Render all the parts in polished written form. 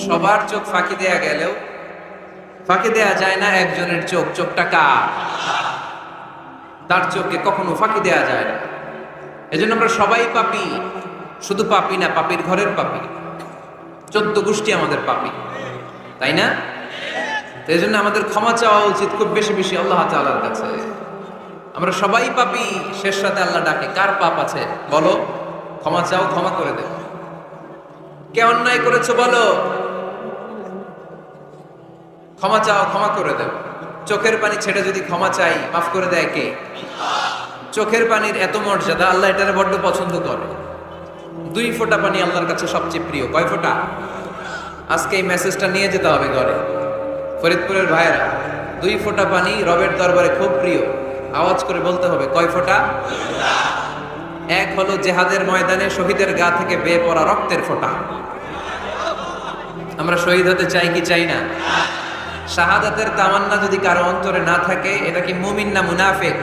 সবার চোখ ফাঁকি দেয়া গেলেও ফাঁকি দেয়া যায় না একজনের চোখ। চোখটা কার? তার চোখকে কখনো ফাঁকি দেয়া যায় না। এজন্য আমরা সবাই পাপী। শুধু পাপী না, পাপীর ঘরের পাপী। 14 গোষ্ঠী আমাদের পাপী, তাই না? তো এই জন্য আমাদের ক্ষমা চাওয়া উচিত খুব বেশি বেশি আল্লাহ তাআলার কাছে। আমরা সবাই পাপী, শেষ রাতে আল্লাহ ডাকে, কার পাপ আছে বলো, ক্ষমা চাও, ক্ষমা করে দেব। কে অন্যায় করেছো বলো, ক্ষমা চাও, ক্ষমা করে দেব। চোখের পানি ছেড়ে যদি ক্ষমা চাই, মাফ করে দেয় কে? চোখের পানির এত মর্যাদা, আল্লাহ এটারে বড্ড পছন্দ করে। 2 ফোঁটা পানি আল্লাহর কাছে সবচেয়ে প্রিয়। কয় ফোঁটা? আজকে এই মেসেজটা নিয়ে যেতে হবে ঘরে। ফরিদপুরের ভাইয়েরা, 2 ফোঁটা পানি রবের দরবারে খুব প্রিয়। আওয়াজ করে বলতে হবে, কয় ফোঁটা? এক হলো জেহাদের ময়দানে শহীদের গা থেকে বেয়ে পড়া রক্তের ফোঁটা। আমরা শহীদ হতে চাই কি চাই না? শাহাদাতের তামান্না যদি কারো অন্তরে না থাকে, এটা কি মুমিন না মুনাফিক?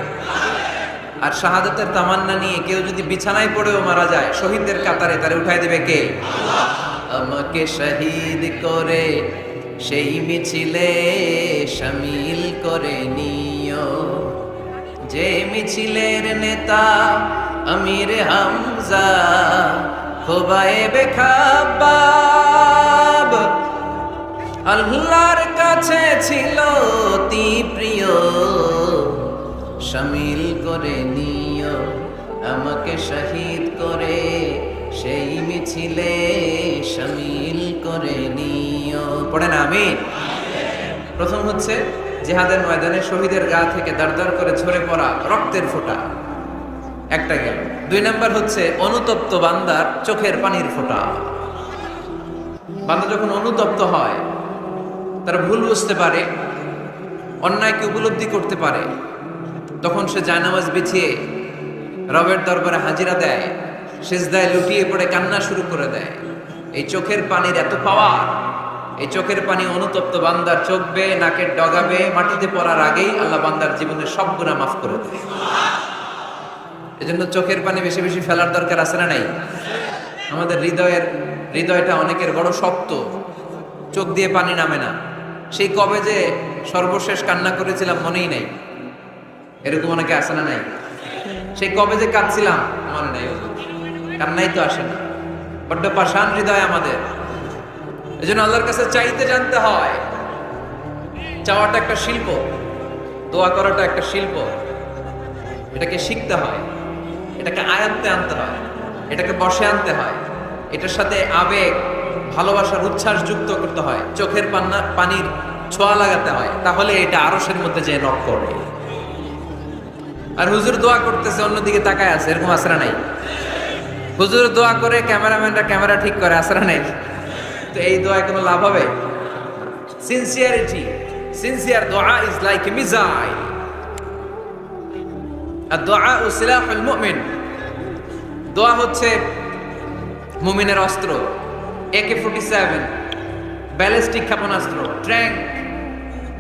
আর শাহাদাতের তামান্না নিয়ে কেউ যদি বিছানায় পড়েও মারা যায়, শহীদদের কাতারে তারে উঠাই দেবে কে? আমাকে শহীদ করে সেই মিছিলে শামিল করে নিও, যে মিছিলের নেতা আমির হামজা খোবায়েবে খাব্বাব। আল্লাহর কাছে ছিল অতি প্রিয়, শামিল করে নিও আমাকে শহীদ করে সেই মিছিলে শামিল করে নিও। পড়েন আমিন। প্রথম হচ্ছে জিহাদের ময়দানে শহীদের গা থেকে দাঁড় করে ঝরে পড়া রক্তের ফোঁটা, একটা গেল। 2 নাম্বার হচ্ছে অনুতপ্ত বান্দার চোখের পানির ফোঁটা। বান্দা যখন অনুতপ্ত হয়, তারা ভুল বুঝতে পারে, অন্যায়কে উপলব্ধি করতে পারে, তখন সে জায়নামাজ বিছিয়ে রবের দরবারে হাজিরা দেয়, সিজদায় লুটিয়ে পড়ে কান্না শুরু করে দেয়। এই চোখের পানির এত পাওয়ার, এই চোখের পানি অনুতপ্ত বান্দার চোখ বেয়ে নাকের ডগা বেয়ে মাটিতে পড়ার আগেই আল্লাহ বান্দার জীবনের সব গুনাহ মাফ করে দেয়। এজন্য চোখের পানি বেশি বেশি ফেলার দরকার আছে না নাই? আমাদের হৃদয়টা অনেকের বড় শক্ত, চোখ দিয়ে পানি নামে না। সেই কবে যে সর্বশেষ কান্না করেছিলাম মনেই নাই, এরকম অনেকে আসে না নাই? সেই কবে যে কাঁদছিলাম মনে নাই, কান্নাই তো আসে না। বড্ড পাষাণ হৃদয় আমাদের। এজন্য আল্লাহর কাছে চাইতে জানতে হয়। চাওয়াটা একটা শিল্প, দোয়া করাটা একটা শিল্প। এটাকে শিখতে হয়, এটাকে আয়ত্তে আনতে হয়, এটাকে বশে আনতে হয়, এটার সাথে আবেগ, ভালোবাসার উচ্ছ্বাস যুক্ত করতে হয়, চোখের পানির ছোঁয়া লাগাতে হয়, তাহলে এটা আরশের মধ্যে যে নক করবে। আর হুজুর দোয়া করতেছে, অন্যদিকে তাকায় আছে, এরকম আসরা নাই? হুজুর দোয়া করে ক্যামেরাম্যানরা ক্যামেরা ঠিক করে, আসরা নাই? তো এই দোয়ায় কোনো লাভ হবে? সিনসিয়ার দোয়া ইজ লাইক এ মিসাইল। আর দোয়া সিলাহুল মুমিন। দোয়া হচ্ছে মুমিনের অস্ত্র। AK-47, ব্যালিস্টিক ক্ষেপণাস্ত্র, ট্যাঙ্ক,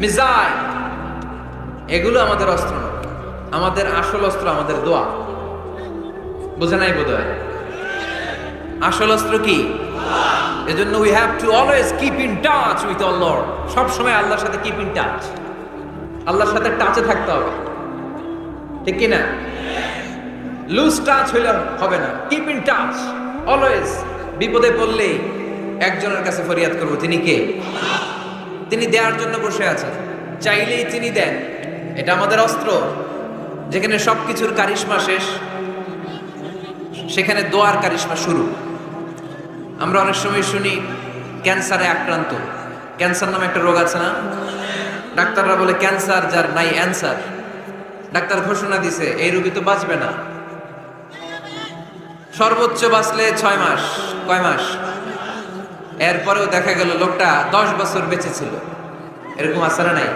মিসাইল, এগুলো আমাদের অস্ত্র না। আমাদের আসল অস্ত্র আমাদের দোয়া। বুঝে নাই বোধহয়? আসল অস্ত্র কি? এজন্য we have to always keep in touch with our Lord. সব সময় আল্লাহর সাথে কিপ ইন টাচ, আল্লাহর সাথে টাচে থাকতে হবে, ঠিক কি না? লুজ টাচ হইলে হবে না, কিপ ইন টাচ অলওয়েজ। বিপদে পড়লেই একজনের কাছে ফরিয়াদ করব, তিনি কে? তিনি দেওয়ার জন্য বসে আছেন, চাইলেই তিনি দেন। এটা আমাদের অস্ত্র। যেখানে সবকিছুর কারিশমা শেষ, সেখানে দোয়ার কারিশমা শুরু। আমরা অনেক সময় শুনি ক্যান্সারে আক্রান্ত। ক্যান্সার নামে একটা রোগ আছে না? ডাক্তাররা বলে ক্যান্সার যার নাই অ্যান্সার। ডাক্তার ঘোষণা দিছে এই রোগী তো বাঁচবে না, সর্বোচ্চ বাঁচলে 6 মাস। কয় মাস? এরপরেও দেখা গেল লোকটা 10 বছর বেঁচে ছিল। এরকম আছে না নাই?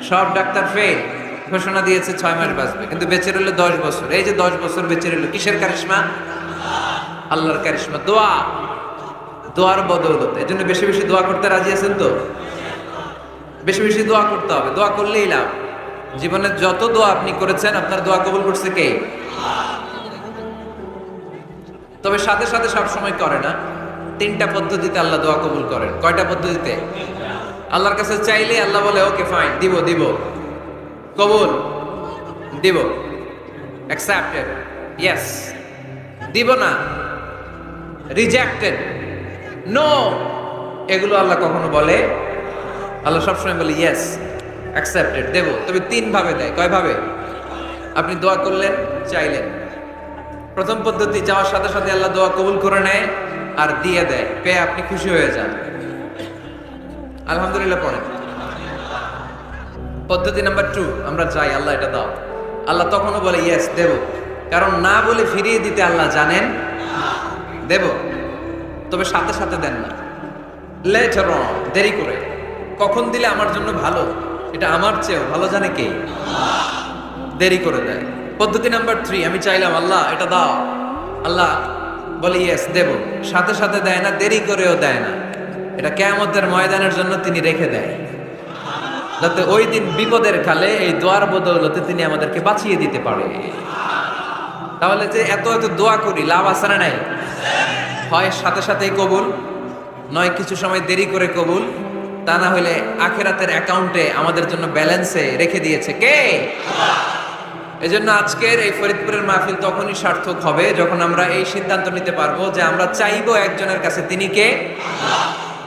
সব ডাক্তার ফেল, ঘোষণা দিয়েছে 6 মাস বাঁচবে, কিন্তু বেঁচে রইল 10 বছর। এই যে 10 বছর বেঁচে রইল, কিসের কারিশমা? আল্লাহর কারিশমা। দোয়া, দোয়ার বদৌলত। এই জন্য বেশি বেশি দোয়া করতে রাজি আছেন তো? বেশি বেশি দোয়া করতে হবে, দোয়া করলেই লাভ। জীবনে যত দোয়া আপনি করেছেন, আপনার দোয়া কবুল করছে কে? তবে সাথে সাথে সব সময় করে না। তিনটা পদ্ধতিতে আল্লাহ দোয়া কবুল করেন। কয়টা পদ্ধতিতে? আল্লাহর কাছে চাইলে আল্লাহ বলে ওকে ফাইন, দিব দিব, কবুল, দিব, অ্যাকসেপ্টেড, ইয়েস। দিব না, রিজেক্টেড, নো, এগুলো আল্লাহ কখনো বলে? আল্লাহ সবসময় বলে ইয়েস, অ্যাকসেপ্টেড, দেব। তবে তিন ভাবে দেয়। কয় ভাবে? আপনি দোয়া করলেন, চাইলেন, প্রথম পদ্ধতি, যাওয়ার সাথে সাথে আল্লাহ দোয়া কবুল করে নেয় আর দিয়ে দেয়, পেয়ে আপনি খুশি হয়ে যান, আলহামদুলিল্লাহ পড়েন। পদ্ধতি নাম্বার 2, আমরা চাই আল্লাহ এটা দাও, আল্লাহ তখনও বলে ইয়েস, দেব। কারণ না বলে ফিরিয়ে দিতে আল্লাহ জানেন, দেব, তবে সাথে সাথে দেন না, লেটার অন, দেরি করে। কখন দিলে আমার জন্য ভালো, এটা আমার চেয়েও ভালো জানে কে? দেরি করে দেয়। পদ্ধতি নাম্বার 3, আমি চাইলাম আল্লাহ এটা দাও, আল্লাহ বলে ইয়েস, দেব, সাথে সাথে দেয় না, দেরি করেও দেয় না। এটা কিয়ামতের ময়দানের জন্য তিনি রেখে দেয়, যাতে ওই দিন বিপদের কালে এই দোয়ার বদৌলতে তিনি আমাদেরকে বাঁচিয়ে দিতে পারে। তাহলে যে এত এত দোয়া করি, লাভ আছে না নাই? হয় সাথে সাথেই কবুল, নয় কিছু সময় দেরি করে কবুল, তা না হলে আখিরাতের অ্যাকাউন্টে আমাদের জন্য ব্যালেন্সে রেখে দিয়েছে কে? এজন্য আজকের এই ফরিদপুরের মাহফিল তখনই সার্থক হবে যখন আমরা এই সিদ্ধান্ত নিতে পারবো যে আমরা চাইবো একজনের কাছে, তিনি কে?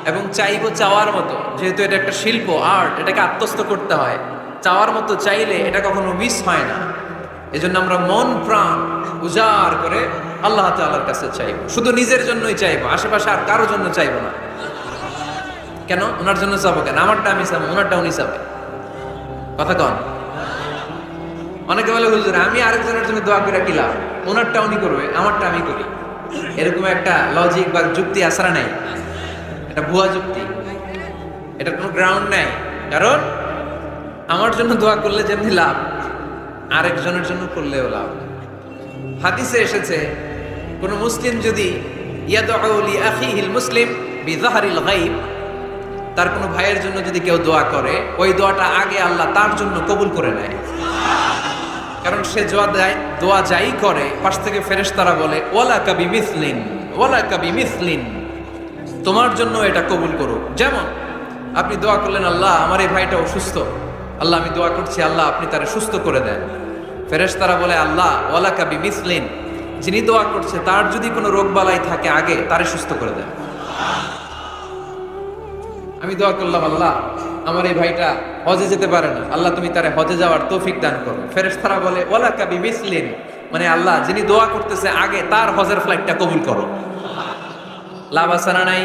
এবং চাইবো চাওয়ার মতো। যেহেতু এটা একটা শিল্প, আর্ট, এটাকে আত্মস্থ করতে হয়। চাওয়ার মতো চাইলে এটা কখনো মিস হয় না। এজন্য আমরা মন প্রাণ উজাড় করে আল্লাহ তাআলার কাছে চাইবো, শুধু নিজের জন্যই চাইবো, আশেপাশে আর কারোর জন্য চাইবো না। কেন? ওনার জন্য চাবো কেন? আমারটা আমি চাবো, ওনারটা উনি চাবে। কথা কন? অনেকে বলে হুজুর আমি আরেকজনের জন্য দোয়া করে কি লাভ, ওনারটা উনি করবে, আমারটা আমি করি। এরকম একটা লজিক বা যুক্তি আসারা নাই, এটা ভুয়া যুক্তি, এটা কোনো গ্রাউন্ড নাই। কারণ আমার জন্য দোয়া করলে যেমনি লাভ, আরেকজনের জন্য করলেও লাভ। হাদিসে এসেছে কোন মুসলিম যদি ইয়াদউ লি আখিহিল মুসলিম বিযাহরিল গায়ব, তার কোনো ভাইয়ের জন্য যদি কেউ দোয়া করে, ওই দোয়াটা আগে আল্লাহ তার জন্য কবুল করে নেয়। কারণ সে দোয়া যাই করে, পাশ থেকে ফেরেশতারা বলে ওয়ালাকা বিমিসলিন, ওয়ালাকা বিমিসলিন, তোমার জন্য এটা কবুল করুক। যেমন আপনি দোয়া করলেন আল্লাহ আমার এই ভাইটা অসুস্থ, আল্লাহ আমি দোয়া করছি আল্লাহ আপনি তারে সুস্থ করে দেন। ফেরেশতারা বলে আল্লাহ ওয়ালাকা বিমিসলিন, যিনি দোয়া করছে তার যদি কোনো রোগ বালাই থাকে আগে তারে সুস্থ করে দেন। আমি দোয়া করলাম আল্লাহ আমার এই ভাইটা হজে যেতে পারে না, আল্লাহ তুমি তারে হজে যাওয়ার তৌফিক দান করো। ফেরেশতারা বলে ওয়ালাকা বিমিসলিন, মানে আল্লাহ যিনি দোয়া করতেছে আগে তার হজের ফ্লাইটটা কবুল করো। লাভ আছে না নাই?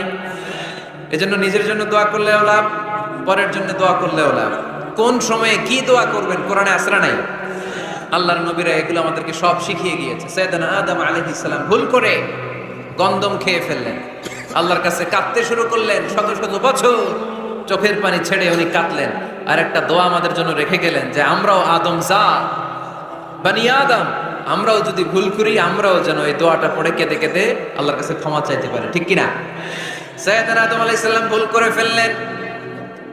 এজন্য নিজের জন্য দোয়া করলেও লাভ, পরের জন্য দোয়া করলেও লাভ। কোন সময়ে কি দোয়া করবেন কোরআনে আছে না নাই? আল্লাহর নবীরা এগুলো আমাদেরকে সব শিখিয়ে গিয়েছে। সাইয়েদনা আদম আলাইহিস সালাম ভুল করে গন্ধম খেয়ে ফেললেন, আল্লাহর কাছে কাঁদতে শুরু করলেন, শত শত বছর চোখের পানি ছেড়ে উনি কাঁদলেন। আর একটা দোয়া আমাদের জন্য রেখে গেলেন যে আমরাও আদম জাত, বানি আদম, আমরাও যদি ভুল করি আমরাও যেন এই দোয়াটা পড়ে কেঁদে কেঁদে আল্লাহর কাছে ক্ষমা চাইতে পারি, ঠিক কিনা? সাইয়েদনা আদম আলাইহিস সালাম ভুল করে ফেললেন,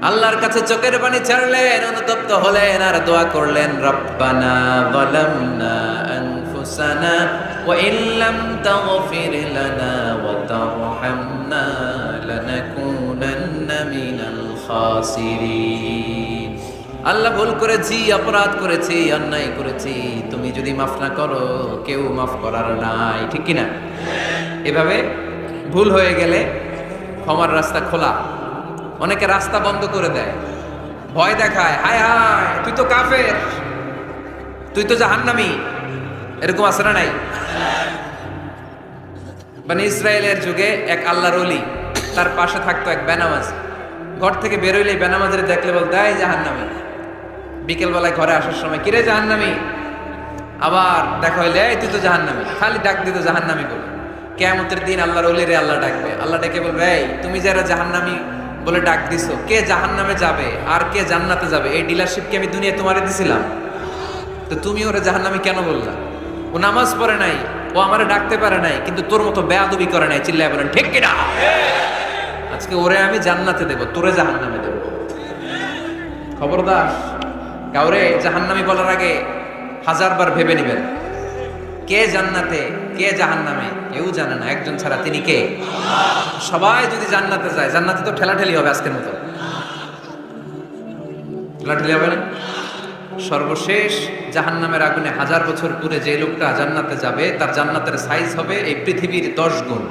আল্লাহর কাছে চোখের পানি ছাড়লেন, অনুতপ্ত হলেন আর দোয়া করলেন রব্বানা যালামনা আনফুসানা ওয়া ইল্লাম তাগফির লানা ওয়া তারহামনা লানাকুনান্না মিনাল খাসিরিন। আল্লাহ ভুল করেছি, অপরাধ করেছি, অন্যায় করেছি, তুমি যদি মাফ না করো কেউ মাফ করার নাই, ঠিক কিনা? এভাবে ভুল হয়ে গেলে ক্ষমার রাস্তা খোলা। অনেকে রাস্তা বন্ধ করে দেয়, ভয় দেখায়, হায় হায় তুই তো কাফের, তুই তো জাহান্নামী, এরকম আছে না নাই? বনি ইসরায়েলের যুগে এক আল্লাহর ওলি, তার পাশে থাকতো এক বেনামাজ। ঘর থেকে বেরোইলে বেনামাজের দেখলে বলতে এই জাহান্নামী। বিকেল বেলায় ঘরে আসার সময় কিরে জাহান্নামী, আবার দেখা হইলে এই তুই তো জাহান্নামী, খালি ডাক দিত জাহান্নামী বলে। কিয়ামতের দিন আল্লাহর ওলিরে আল্লাহ ডাকবে, আল্লাহ ডেকে বলবে এই তুমি যারা জাহান্নামী বলে ডাক দিছো, কে জাহান্নামে যাবে আর কে জান্নাতে যাবে এই ডিলারশিপ কি আমি দুনিয়ায় তোমারে দিছিলাম? তো তুমি ওরে জাহান্নামী কেন বললা? ও নামাজ পড়ে নাই, ও আমারে ডাকতে পারে নাই, কিন্তু তোর মতো বেয়াদবি করে নাই, চিল্লায় বলেন ঠিক কিনা? আজকে ওরে আমি জান্নাতে দেব, তোরে জাহান্নামে দেব। খবরদার, কাউরে জাহান্নামী বলার আগে 1000 বার ভেবে নেবেন। কে জান্নাতে কে জাহান্নামে কেউ জানে না, একজন ছাড়া, তিনি কে? সবাই যদি জান্নাতে যায়, জান্নাতে তো ঠেলাঠেলি হবে আজকের মতো, ঠেলাঠেলি হবে না? সর্বশেষ জাহান্নামের আগুনে 1000 বছর পুরে যে লোকটা জান্নাতে যাবে, তার জান্নাতের সাইজ হবে এই পৃথিবীর 10 গুণ।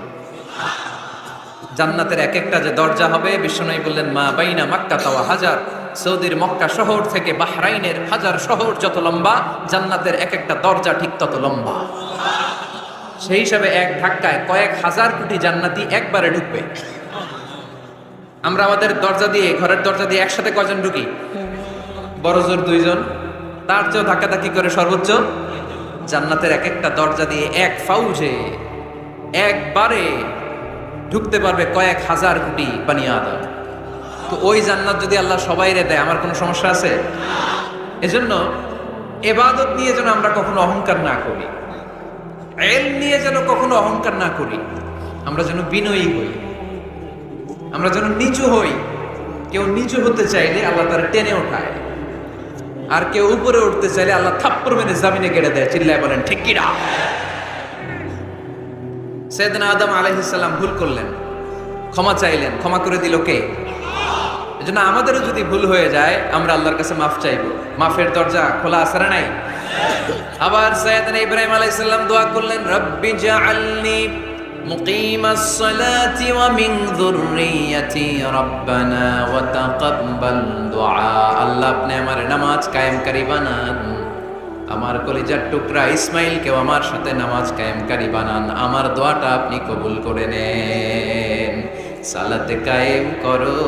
জান্নাতের এক একটা যে দরজা হবে, বিশ্বনবী বললেন মা বাইনা মাক্কা তাওয়া হাজার, সৌদির মক্কা শহর থেকে বাহরাইনের হাজার শহর যত লম্বা, জান্নাতের এক একটা দরজা ঠিক তত লম্বা। সেই হিসাবে এক ধাক্কায় কয়েক হাজার কোটি জান্নাতি একবারে ঢুকবে। আমরা আমাদের দরজা দিয়ে, ঘরের দরজা দিয়ে একসাথে কয়জন ঢুকি? বড় জোর 2 জন, তার চেয়েও ধাক্কাধাক্কি করে সর্বোচ্চ। জান্নাতের এক একটা দরজা দিয়ে এক ফাউজে একবারে ঢুকতে পারবে কয়েক হাজার কোটি বানি আদম। তো ওই জান্নাত যদি আল্লাহ সবাইরে দেয়, আমার কোনো সমস্যা আছে? এজন্য ইবাদত নিয়ে যেন আমরা কখনো অহংকার না করি, ইলম নিয়ে যেন কখনো অহংকার না করি, আমরা যেন বিনয়ী হই, আমরা যেন নিচু হই। কেউ নিচু হতে চাইলে আল্লাহ তার টেনে ওঠায়, আর কেউ উপরে উঠতে চাইলে আল্লাহ থাপ্পড় মেরে জামিনে কেটে দেয়। চিল্লায় বলেন ঠিক কি না? সাইয়েদনা আদম আলাইহিস সালাম ভুল করলেন, ক্ষমা চাইলেন, ক্ষমা করে দিল কে? এজন্য আমাদেরও যদি ভুল হয়ে যায়, আমরা আল্লাহর কাছে মাফ চাইবো। মাফের দরজা খোলা আছে না নাই? আবার সাইয়েদনা ইব্রাহিম আলাইহিস সালাম দোয়া করলেন, রব্বি জাআলনি মুকিমাস সালাতি ওয়া মিন যুররিয়াতি রব্বানা ওয়া তাকাব্বাল দুআ। আল্লাহ আপনি আমার নামাজ কায়েমকারী বানান, আমার কলিজার টুকরা ইসমাইলকেও আমার সাথে নামাজ কায়েমকারী বানান, আমার দোয়াটা আপনি কবুল করে নেন। সালাতে কায়েম করো,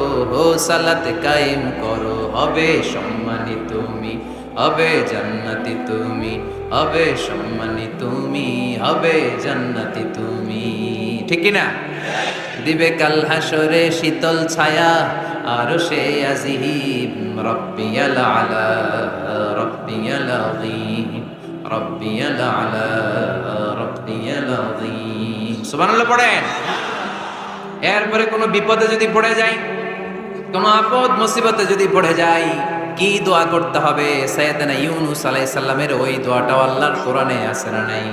ও সালাতে কায়েম করো, হবে সম্মানী তুমি, হবে জান্নাতি তুমি, হবে সম্মানী তুমি, হবে জান্নাতি তুমি। ঠিক কি না? দিবে কাল হাসরে শীতল ছায়া, আরশে আজিম, রব্বিয়াল আলা, রব্বিয়াল আযীম, রব্বিয়াল আলা, রব্বিয়াল আযীম। সুবহানাল্লাহ পড়েন। এরপরে কোনো বিপদে যদি পড়ে যাই, কোনো আপদ মুসিবতে যদি পড়ে যাই, কি দোয়া করতে হবে? সাইয়েদনা ইউনূস আলাইহিস সালামের ওই দোয়াটাও আল্লাহর কোরআনে আছে না নাই?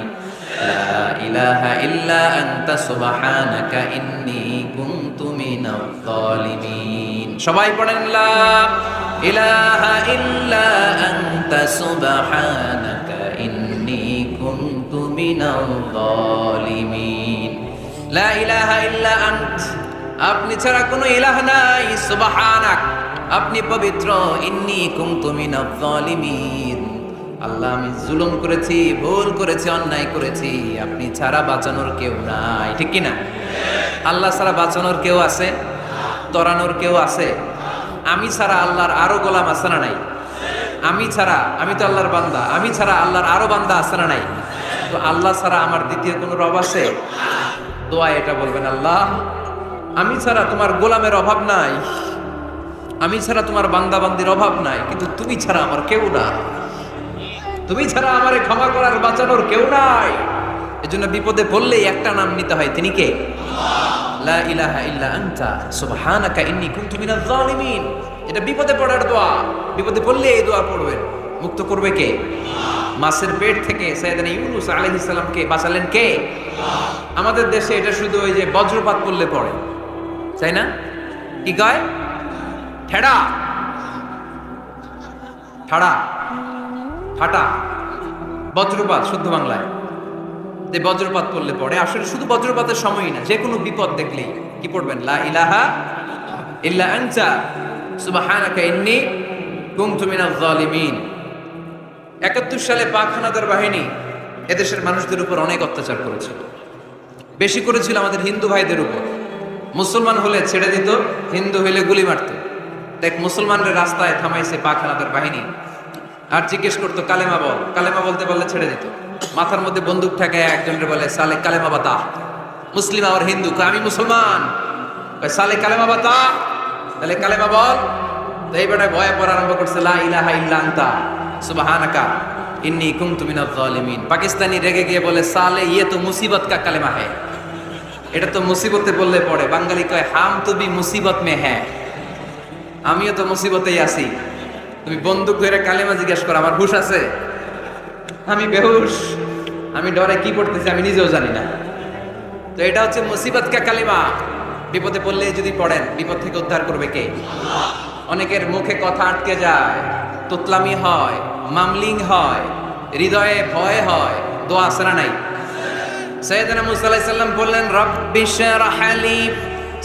লা ইলাহা ইল্লা আনতা সুবহানাকা ইন্নী কুনতু মিনাজ জালিমিন। সবাই পড়েন লা ইলাহা ইল্লা আনতা সুবহানাকা ইন্নী কুনতু মিনাজ জালিমিন। লা ইলাহা ইল্লা আন্ত, আপনি ছাড়া কোনো ইলাহ নাই, সুবহানাক, আপনি পবিত্র, ইন্নী কুনতু মিনাজ জালিমিন, আল্লাহ আমি জুলুম করেছি, ভুল করেছি, অন্যায় করেছি, আপনি ছাড়া বাঁচানোর কেউ নাই। ঠিক কি না? আল্লাহ ছাড়া বাঁচানোর কেউ আছে? তরানোর কেউ আছে? আমি ছাড়া আল্লাহর আরো গোলাম আছে না নাই? আমি ছাড়া, আমি তো আল্লাহর বান্দা, আমি ছাড়া আল্লাহর আরো বান্দা আছে না নাই? তো আল্লাহ ছাড়া আমার দ্বিতীয় কোনো রব আছে? দোয়া এটা বলবেন, আল্লাহ আমি ছাড়া তোমার গোলামের অভাব নাই, আমি ছাড়া তোমার বান্দা বান্দির অভাব নাই, কিন্তু তুমি ছাড়া আমার কেউ না, তুমি ছাড়া আমারে ক্ষমা করার বাঁচানোর কেউ নাই। এজন্য বিপদে পড়লেই একটা নাম নিতে হয়, তিনি কে? লা ইলাহা ইল্লা আনতা সুবহানাকা ইন্নী কুনতু মিনাজ জালিমিন। এটা বিপদে পড়ার দোয়া, বিপদে পড়লে এই দোয়া পড়বেন। মুক্ত করবে কে? মাছের পেট থেকে সাইয়েদনা ইউনূস আলাইহিস সালামকে বাঁচালেন কে? আমাদের দেশে এটা শুধু ওই যে বজ্রপাত পড়লে পড়ে, তাই না? কি কয়? ঠেড়া, ঠাড়া, ফাটা, বজ্রপাত শুদ্ধ বাংলায়। যে বজ্রপাত পড়লে পড়ে, আসলে শুধু বজ্রপাতের সময়ই না, যে কোনো বিপদ দেখলেই কি পড়বেন? লা ইলাহা ইল্লা আনতা সুবহানাকা ইন্নী কুনতু মিনাজ জালিমিন। 71 সালে পাক হানাদার বাহিনী এদেশের মানুষদের উপর অনেক অত্যাচার করেছিল, বেশি করেছিল আমাদের হিন্দু ভাইদের উপর। মুসলমান হলে ছেড়ে দিত, হিন্দু হইলে গুলি মারত। দেখ মুসলমানদের রাস্তায় থামাইছে পাক হানাদার বাহিনী, আর জিজ্ঞেস করতো কালেমা বল, কালেমা বলতে বললে ছেড়ে দিত। মাথার মধ্যে বন্দুক ঠেকায় একজনের বলে সালে কালেমা বাতা, মুসলিম আর হিন্দু, আমি মুসলমান, সালে কালেমা বাতা, তাহলে কালেমা বল। তো এই বেটায় ভয়ে পড়া আরম্ভ করছে, লা ইলাহা ইল্লা আনতা সুবহানাকা ইন্নী কুনতু মিনাজ জালিমিন। পাকিস্তানি রেগে গিয়ে বলে, সালে ইয়ে তো মুসিবত কা কালেমা হ্যায়, এটা তো মুসিবতে বললে পড়ে। বাঙালি কয়, হাম তো ভি মুসিবত মে হ্যায়, আমিও তো মুসিবতেই আছি। তুমি বন্দুক ধরে কালেমা জিজ্ঞেস করো, আমার হুশ আছে? আমি বেহুশ, আমি ডরে কি পড়তেছি আমি নিজেও জানি না। তো এটা হচ্ছে মুসিবত কা কালেমা। বিপদে পড়লে যদি পড়েন, বিপদ থেকে উদ্ধার করবে কে? অনেকের মুখে কথা আটকে যায়, তুতলামি হয়, মামলিং হয়, হৃদয়ে ভয় হয়, দোয়া আছে না নাই? সাইয়েদনা মুসা আলাইহিস সালাম বললেন, রব্বি শরহ লি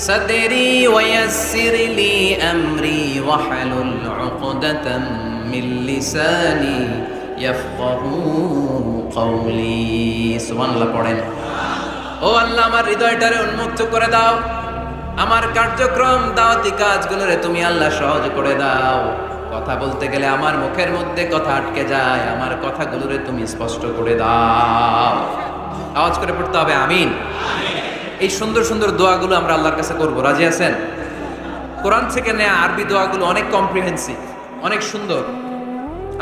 সাদরি ওয়া ইয়াসসির লি আমরি ওয়াহলুল উকদাতাম মিন লিসানি ইয়াফকাহু কওলি। সুবহানাল্লাহ পড়েন। ও আল্লাহ, আমার হৃদয়টারে উন্মুক্ত করে দাও, আমার কার্যক্রম দাওয়াতি কাজগুলোরে তুমি আল্লাহ সহজ করে দাও। কথা বলতে গেলে আমার মুখের মধ্যে কথা আটকে যায়, আমার কথাগুলোরে তুমি স্পষ্ট করে দাও। আওয়াজ করে পড়তে হবে আমিন। এই সুন্দর সুন্দর দোয়াগুলো আমরা আল্লাহর কাছে করব, রাজি আছেন? কোরআন থেকে নেয়া আরবি দোয়াগুলো অনেক কম্প্রিহেন্সিভ, অনেক সুন্দর।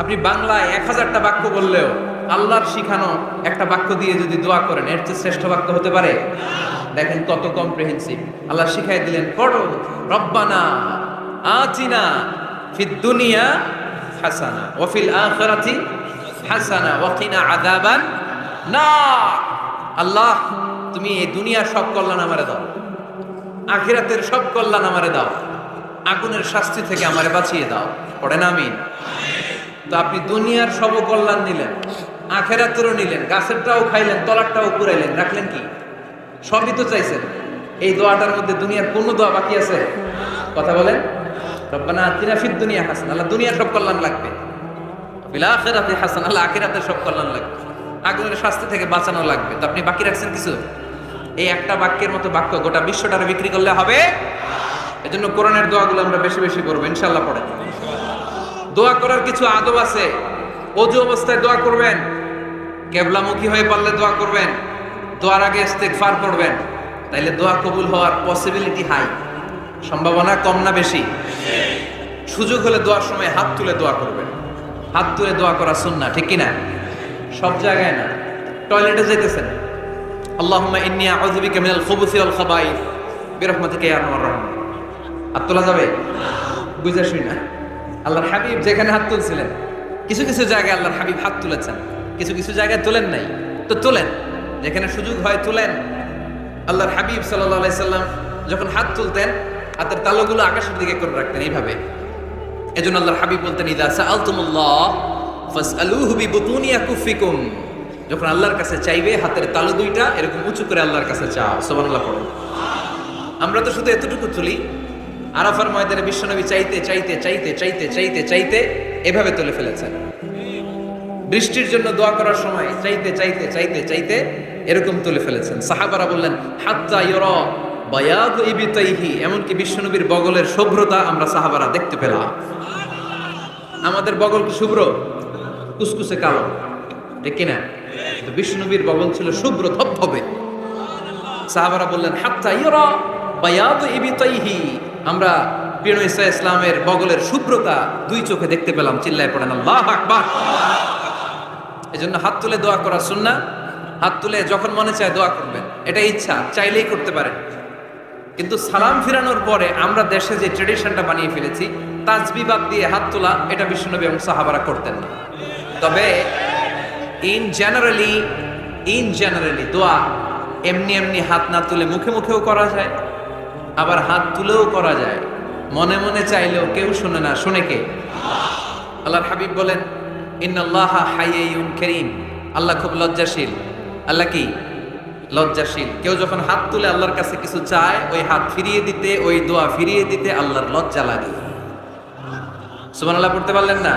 আপনি বাংলায় 1000টা বাক্য বললেও আল্লাহর শিখানো একটা বাক্য দিয়ে যদি দোয়া করেন, এর চেয়ে শ্রেষ্ঠ বাক্য হতে পারে? দেখেন কত কম্প্রিহেন্সিভ। আল্লাহ শিখাই দিলেন, পড়ো, রব্বানা আতিনা ফিদ দুনিয়া হাসানা ওয়া ফিল আখিরাতি হাসানা ওয়া কিনা আযাবান নার। আল্লাহ, তুমি এই দুনিয়ার সব কল্যাণ আমারে দাও, আখিরাতের সব কল্যাণ আমারে দাও, আগুনের শাস্তি থেকে আমারে বাঁচিয়ে দাও। পড়েন আমিন। তো আপনি দুনিয়ার সব কল্যাণ নিলেন, আখিরাতেরও নিলেন, গাছেরটাও খাইলেন, তলারটাও পুরাইলেন, রাখলেন কি? সবই তো চাইছেন। এই দোয়াটার মধ্যে দুনিয়ার কোন দোয়া বাকি আছে? কথা বলেন। রব্বানা আতিনা ফিদ দুনিয়া হাসানা, আল্লাহ দুনিয়ার সব কল্যাণ লাগবে। ফিল আখিরাতি হাসানা, আল্লাহ আখিরাতের সব কল্যাণ লাগবে, আগুনের শাস্তি থেকে বাঁচানো লাগবে। তো আপনি বাকি রাখছেন কিছু? এই একটা বাক্যের মতো বাক্য গোটা বিশ্বটারে বিক্রি করলে হবে? এজন্য কোরআনের দোয়াগুলো আমরা বেশি বেশি করবো, ইনশাআল্লাহ। পড়েন। দোয়া করার কিছু আদব আছে। ওযু অবস্থায় দোয়া করবেন, কিবলামুখী হয়ে পারলে দোয়া করবেন, দোয়ার আগে ইস্তেগফার করবেন, তাইলে দোয়া কবুল হওয়ার পসিবিলিটি হাই, সম্ভাবনা কম না বেশি? সুযোগ হলে দোয়ার সময় হাত তুলে দোয়া করবেন। হাত তুলে দোয়া করা সুন্নাহ, ঠিক কি না? সব জায়গায় না। টয়লেটে যেতেছেন, আল্লাহুম্মা ইন্নী আউযু বিকা মিনাল খুবুসি ওয়াল খাবাইস বিরহমাতিকা ইয়া আরহামার রাহিমিন। হাত তোলা যাবে? বুঝা শুই না। আল্লাহর হাবিব যেখানে হাত তুলছিলেন, কিছু কিছু জায়গায় আল্লাহর হাবিব হাত তুলেছেন, কিছু কিছু জায়গায় তোলেন নাই। তো তোলেন, যেখানে সুযোগ হয় তোলেন। আল্লাহর হাবিব সাল্লাল্লাহু আলাইহি সাল্লাম যখন হাত তুলতেন, হাতের তালুগুলো আকাশের দিকে করে রাখতেন এইভাবে। এজন্য আল্লাহর হাবিব বলতেন, ইযা সাআলতুমুল্লাহ ফাসআলুহু বিবুতুনি আকুফিকুম। যখন আল্লাহর কাছে চাইবে, হাতের তালু দুইটা এরকম উঁচু করে আল্লাহর কাছে চাও। সুবহানাল্লাহ পড়ো। আমরা তো শুধু এতটুকু তুলি। আরাফার ময়দানে বিশ্বনবী চাইতে চাইতে চাইতে চাইতে চাইতে চাইতে এভাবে তুলে ফেলেছেন। বৃষ্টির জন্য দোয়া করার সময় চাইতে চাইতে চাইতে চাইতে এরকম তুলে ফেলেছেন। সাহাবারা বললেন, হাত্তা ইউরা বায়াদু ইবতাইহি, এমনকি বিশ্বনবীর বগলের শুভ্রতা আমরা সাহাবারা দেখতে পেলাম। আমাদের বগল কি শুভ্র? কুসকুসে কালো, ঠিক কিনা? তো বিশ্বনবীর বগল ছিল শুভ্র ধবধবে। সাহাবারা বললেন, হাত্তা ইউরা বায়াদু ইবতাইহি, আমরা প্রিয় নবী সাল্লাল্লাহু আলাইহি ওয়াসাল্লামের বগলের শুভ্রতা দুই চোখে দেখতে পেলাম। চিল্লায় পড়েন আল্লাহু আকবার। এজন্য হাত তুলে দোয়া করা সুন্নাহ। হাত তুলে যখন মনে চায় দোয়া করবেন, এটা ইচ্ছা, চাইলেই করতে পারেন। কিন্তু সালাম ফিরানোর পরে আমরা দেশে যে ট্রেডিশনটা বানিয়ে ফেলেছি, তাসবিহ বাদ দিয়ে হাত তোলা, এটা বিশ্বনবী এবং সাহাবারা করতেন না। তবে ইন জেনারেলি দোয়া এমনি এমনি হাত না তুলে মুখে মুখেও করা যায়, আবার হাত তুলেও করা যায়। মনে মনে চাইলেও কেউ শুনে না, শুনে কে? আল্লাহর হাবিব বলেন, ইন্নাল্লাহা হাইয়্যুন কারীম, আল্লাহ খুব লজ্জাশীল। আল্লাহ কি? লজ্জাশীল। কেউ যখন হাত তুলে আল্লাহর কাছে কিছু চায়, ওই হাত ফিরিয়ে দিতে, ওই দোয়া ফিরিয়ে দিতে আল্লাহর লজ্জা লাগে। সুবহানাল্লাহ পড়তে পারলেন না?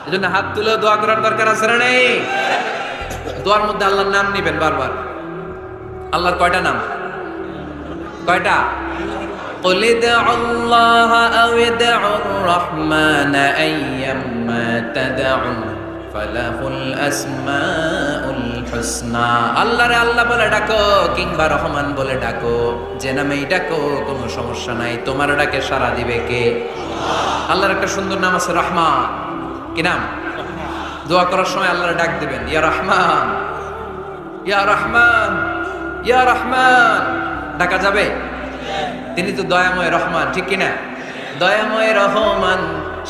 এজন্য হাত তুলে দোয়া করার দরকার আছে না নেই? দোয়ার মধ্যে আল্লাহর নাম নিবেন বারবার। আল্লাহর কয়টা নাম? কয়টা? قل ادعوا الله أو ادعوا الرحمن أيما تدعوا فله الأسماء الحسنى। আল্লাহ রে আল্লাহ বলে ডাকো, কিংবা রহমান বলে ডাকো, যে নামেই ডাকো কোনো সমস্যা নাই, তোমার ডাকে সাড়া দিবে কে? আল্লাহর একটা সুন্দর নাম আছে রহমান। কি নাম? দোয়া করার সময় আল্লাহর ডাক দিবেন, ইয়া রহমান, ইয়া রহমান, ইয়া রহমান। ডাকা যাবে? তিনি তো দয়াময় রহমান, ঠিক কিনা? দয়াময় রহমান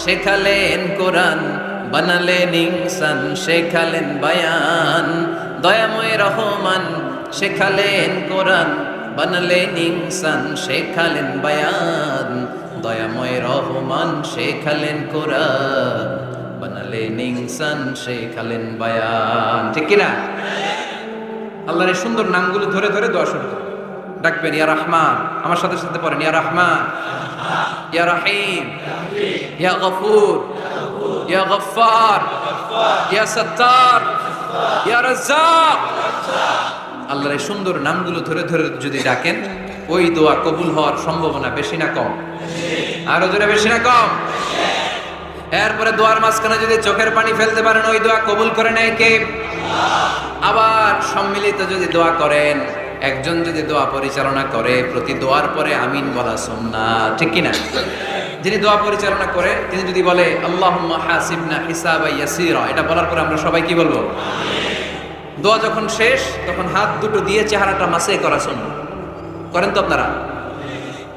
শেখালেন কোরআন, বানালেন ইনসান, শেখালেন বায়ান। দয়াময় রহমান শেখালেন কোরআন, বানালেন ইনসান শেখালেন বায়ান, দয়াময় রহমান শেখালেন কোরআন, বানালেন ইনসান শেখালেন বায়ান। ঠিক কিনা? আল্লাহর এই সুন্দর নামগুলো ধরে ধরে দোয়া শুরু করুন। ডাকবেন ইয়া রহমান, আমার সাথে সাথে পড়েন ইয়া রহমান, ইয়া রহিম, ইয়া গফুর, ইয়া গফফার, ইয়া সত্তার, ইয়া রাজ্জাক। আল্লাহর এই সুন্দর নামগুলো ধরে ধরে যদি ডাকেন, ওই দোয়া কবুল হওয়ার সম্ভাবনা বেশি না কম? আরো জোরে বেশি না কম? এরপরে দোয়ার মাঝখানে যদি চোখের পানি ফেলতে পারেন, ওই দোয়া কবুল করে নেয় কে? আবার সম্মিলিত যদি দোয়া করেন, একজন যদি দোয়া পরিচালনা করে, প্রতি দোয়ার পরে আমিন বলা সুন্নাহ। ঠিক কিনা? যিনি দোয়া পরিচালনা করে তিনি যদি বলে আল্লাহুম্মা হাসিবনা হিসাবান ইয়াসীরা, এটা বলার পরে আমরা সবাই কি বলবো? দোয়া যখন শেষ তখন হাত দুটো দিয়ে চেহারাটা মাসে করা সুন্নাহ। করেন তো আপনারা?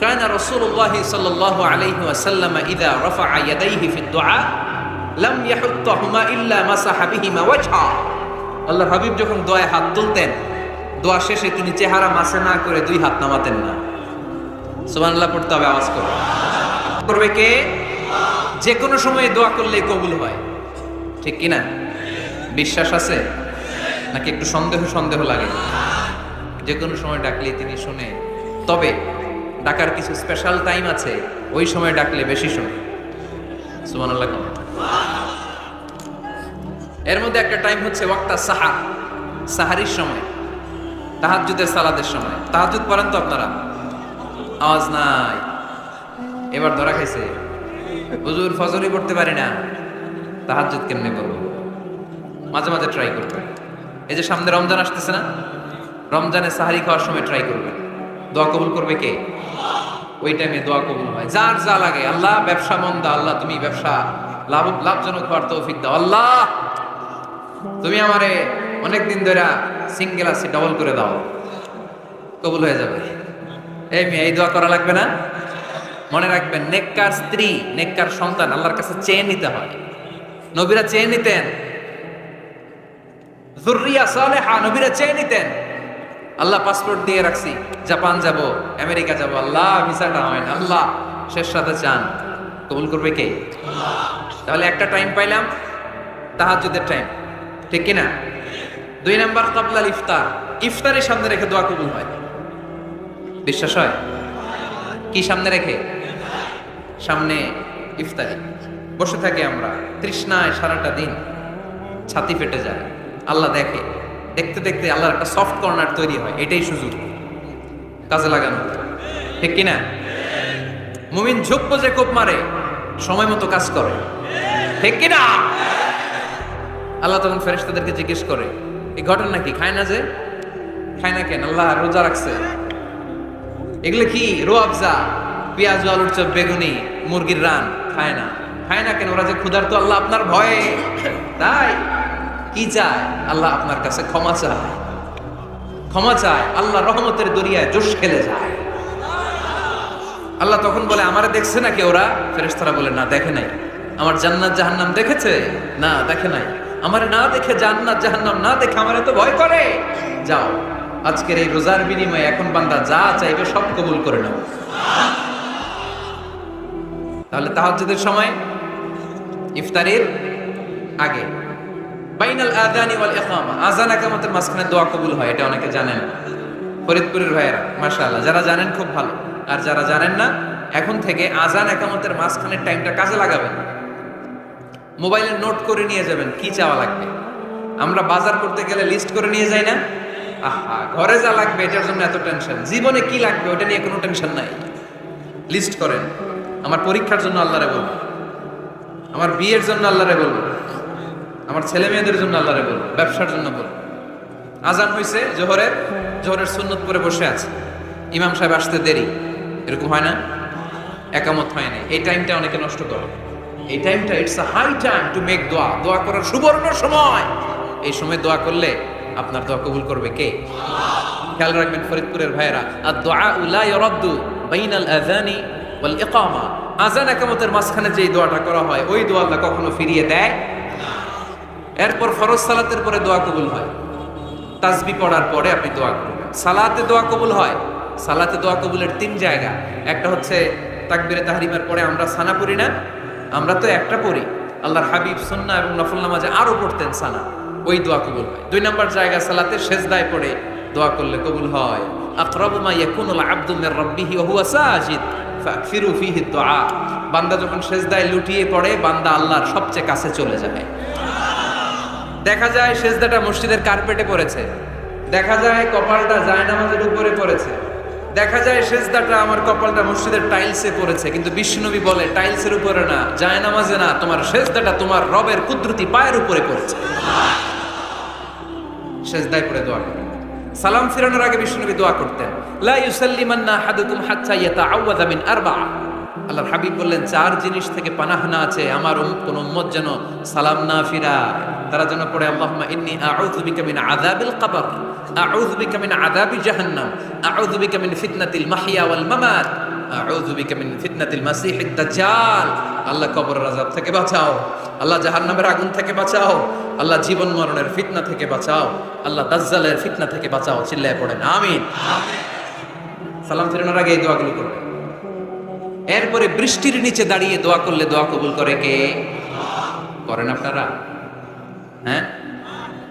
কানা রাসূলুল্লাহ সাল্লাল্লাহু আলাইহি ওয়াসাল্লাম ইযা রাফা'a ইয়াদাইহি ফিদ দুআ লাম ইয়াহুত্তাহুমা ইল্লা মাসাহা বিহিমা ওয়াজহা। আল্লাহর হাবিব যখন দোয়ায় হাত তুলতেন, দোয়া শেষে তিনি চেহারা মাসে না করে দুই হাত নামাতেন না। সুবহানাল্লাহ পড়তে হবে, আওয়াজ করে। করবে কে? যে কোনো সময়ে দোয়া করলে কবুল হয়। ঠিক কিনা? বিশ্বাস আছে নাকি একটু সন্দেহ সন্দেহ লাগে? যে কোনো সময় ডাকলে তিনি শুনে, তবে ডাকার কিছু স্পেশাল টাইম আছে, ওই সময় ডাকলে বেশি শুনে। সুবহানাল্লাহ। এর মধ্যে একটা টাইম হচ্ছে ওয়াক্তা সাহার, সাহারির সময়, তাহাজ্জুদের সালাতের সময়। তাহাজ্জুদ পড়েন তো আপনারা? আওয়াজ নাই, এবার ধরা খাইছে। হুজুর ফজরই পড়তে পারি না, তাহাজ্জুদ কেমনে করবো? মাঝে মাঝে ট্রাই করবেন। এই যে সামনে রমজান আসতেছে না, রমজানে সাহারি খাওয়ার সময় ট্রাই করবেন। দোয়া কবুল করবে কে? ওই টাইমে দোয়া কবুল হয়। যার যা লাগে, আল্লাহ ব্যবসা মন্দা, আল্লাহ তুমি ব্যবসা লাভজনক হওয়ার তৌফিক দাও, আল্লাহ তুমি আমারে অনেকদিন ধরে সিঙ্গেল আছি ডাবল করে দাও, কবুল হয়ে যাবে। এই মেয়ে, এই দোয়া করা লাগবে না? মনে রাখবেন, নেককার স্ত্রী, নেককার সন্তান আল্লাহর কাছে চেয়ে নিতে হয়। নবীরা চেয়ে নিতেন, যুররিয়া সালেহা নবীরা চেয়ে নিতেন। আল্লাহ পাসপোর্ট দিয়ে রাখছি, জাপান যাব, আমেরিকা যাব, আল্লাহ ভিসাটা হয় না, আল্লাহ শেষ সাথে চান, কবুল করবে কে? তাহলে একটা টাইম পাইলাম, তাহাজ্জুদের টাইম। ঠিক কিনা? 2 নাম্বার ক্বাবলাল ইফতার, ইফতারের সামনে রেখে দোয়া কবুল হয়। বিশ্বাস হয়? কি সামনে রেখে? সামনে ইফতারি বসে থাকি আমরা, তৃষ্ণায় সারাটা দিন, ছাতি ফেটে যায়। আল্লাহ দেখে, দেখতে দেখতে আল্লাহর একটা সফট কর্নার তৈরি হয়। এটাই সুযোগ, কাজে লাগানো। ঠিক কিনা? মুমিন ঝুঁক যে কোপ মারে, সময় মতো কাজ করে। ঠিক কিনা? আল্লাহ তখন ফেরেশতাদেরকে জিজ্ঞেস করে, এই ঘটনা কি? খায় না যে? খায় না কেন? আল্লাহ রোজা রাখছে। এগুলো কি? রোয়াবজা, পেঁয়াজ, আলুর চপ, বেগুনি, মুরগির রান খায় না। খায় না কেন? ওরা যে ক্ষুধার্ত, আল্লাহ আপনার ভয়ে। তাই কি চায়? আল্লাহ আপনার কাছে ক্ষমা চায়, ক্ষমা চায়। আল্লাহ রহমতের দরিয়ায় জোশ খেলে যায়। আল্লাহ তখন বলে, আমারে দেখছে নাকি ওরা? ফেরেশতারা বলে, না দেখে নাই। আমার জান্নাত জাহান্নাম দেখেছে? না দেখে নাই। আমারে না দেখে, জান্নাত জাহান্নাম না দেখে আমারে তো ভয় করে। যাও, আজকের এই রোজার বিনিময়ে এখন বান্দা যা চাইবে সব কবুল করে নাও। তাহলে তাহাজ্জুদের সময়, ইফতারের আগে, বাইনাল আযানি ওয়াল ইকামা, আযান ইকামতের মাঝখানে দোয়া কবুল হয়। এটা অনেকে জানেন, ফরিদপুরের ভাইয়েরা মাশাআল্লাহ, যারা জানেন খুব ভালো। আর যারা জানেন না, এখন থেকে আযান ইকামতের মাঝখানের টাইমটা কাজে লাগাবেন। মোবাইলে নোট করে নিয়ে যাবেন কি চাওয়া লাগবে। আমরা বাজার করতে গেলে লিস্ট করে নিয়ে যাই না? আহা, ঘরে যা লাগবে এটার জন্য এত টেনশন, জীবনে কি লাগবে ওটা নিয়ে কোনো টেনশন নাই। লিস্ট করেন। আমার পরীক্ষার জন্য আল্লাহরে বলবো, আমার বিয়ের জন্য আল্লাহরে বলবো, আমার ছেলে মেয়েদের জন্য আল্লাহরে বলবো, ব্যবসার জন্য বলবো। আজান হয়েছে জোহরের সুন্নত পরে বসে আছে, ইমাম সাহেব আসতে দেরি, এরকম হয় না? একামত হয় না, এই টাইমটা অনেকে নষ্ট করে। এই টাইমটা it's a high time to make দোয়া, দোয়া করার সুবর্ণ সময়। এই সময় দোয়া করলে আপনার দোয়া কবুল করবে কে? খেয়াল রাখবেন ফরিদপুরের ভাইয়েরা, আর দোয়া লা ইউরাদ্দু বাইনাল আযানি ওয়াল ইকামা, আযান ইকামতের মাঝখানে যেই দোয়াটা করা হয় ওই দোয়া আল্লাহ কখনো ফিরিয়ে দেয়। এরপর ফরজ সালাতের পরে দোয়া কবুল হয়, তাসবিহ পড়ার পরে আপনি দোয়া করবেন। সালাতে দোয়া কবুল হয়, সালাতে দোয়া কবুলের 3 জায়গা। একটা হচ্ছে তাকবীরে তাহরিমের পরে আমরা সানা পড়ি না, আমরা তো একটা পড়ি, আল্লাহর হাবিব সুন্নাহ এবং নফল নামাজে আরো পড়তেন সানা, ওই দোয়া কবুল হয়। 2 নম্বর জায়গা সালাতে সেজদায় পড়ে দোয়া করলে কবুল হয়। আকরাবু মা ইয়াকুনুল আবদু মির রাব্বিহি ওয়া হুয়া সাজিদ ফাকফিরু ফিহি দুআ। বান্দা যখন সেজদায় লুটিয়ে পড়ে বান্দা আল্লাহর সবচেয়ে কাছে চলে যায়। দেখা যায় সেজদাটা মসজিদের কার্পেটে পড়েছে, দেখা যায় কপালটা জায়নামাজের উপরে পড়েছে, দেখা যায় সেজদাটা আমার কপালটা মসজিদের টাইলসে পড়েছে, কিন্তু বিশ্বনবী বলে টাইলসের উপরে না, জায়নামাজে না, তোমার সেজদাটা তোমার রবের কুদরতি পায়ের উপরে পড়েছে। সেজদায় পড়ে দোয়া করেন। সালাম ফিরানোর আগে বিশ্বনবী দোয়া করতেন, লা ইউসাল্লিমান্না আহাদুকুম হাত্তা ইয়াতাআওয়াযা মিন আরবা'a। আল্লাহর হাবিব বললেন 4 জিনিস থেকে পানাহ না আছে আমার কোন উম্মত যেন সালাম না ফিরায়, তারা যেন পড়ে আল্লাহুম্মা ইন্নী আউযু বিকা মিন আযাবিল কবর, আউযু বিকা মিন আযাবি জাহান্নাম, আউযু বিকা মিন ফিতনাতিল মাহইয়া ওয়াল মামাত, আউযু বিকা মিন ফিতনাতিল মাসিহিদ দাজ্জাল। আল্লাহ কবরের আযাব থেকে বাঁচাও, আল্লাহ জাহান্নামের আগুন থেকে বাঁচাও, আল্লাহ জীবন মরণের ফিতনা থেকে বাঁচাও, আল্লাহ দাজ্জালের ফিতনা থেকে বাঁচাও। চিল্লায়ে পড়েন আমিন। সালাম ফিরানোর আগে এই দোয়াগুলো করবেন। এরপরে বৃষ্টির নিচে দাঁড়িয়ে দোয়া করলে দোয়া কবুল করে কে? করেন আপনারা? হ্যাঁ,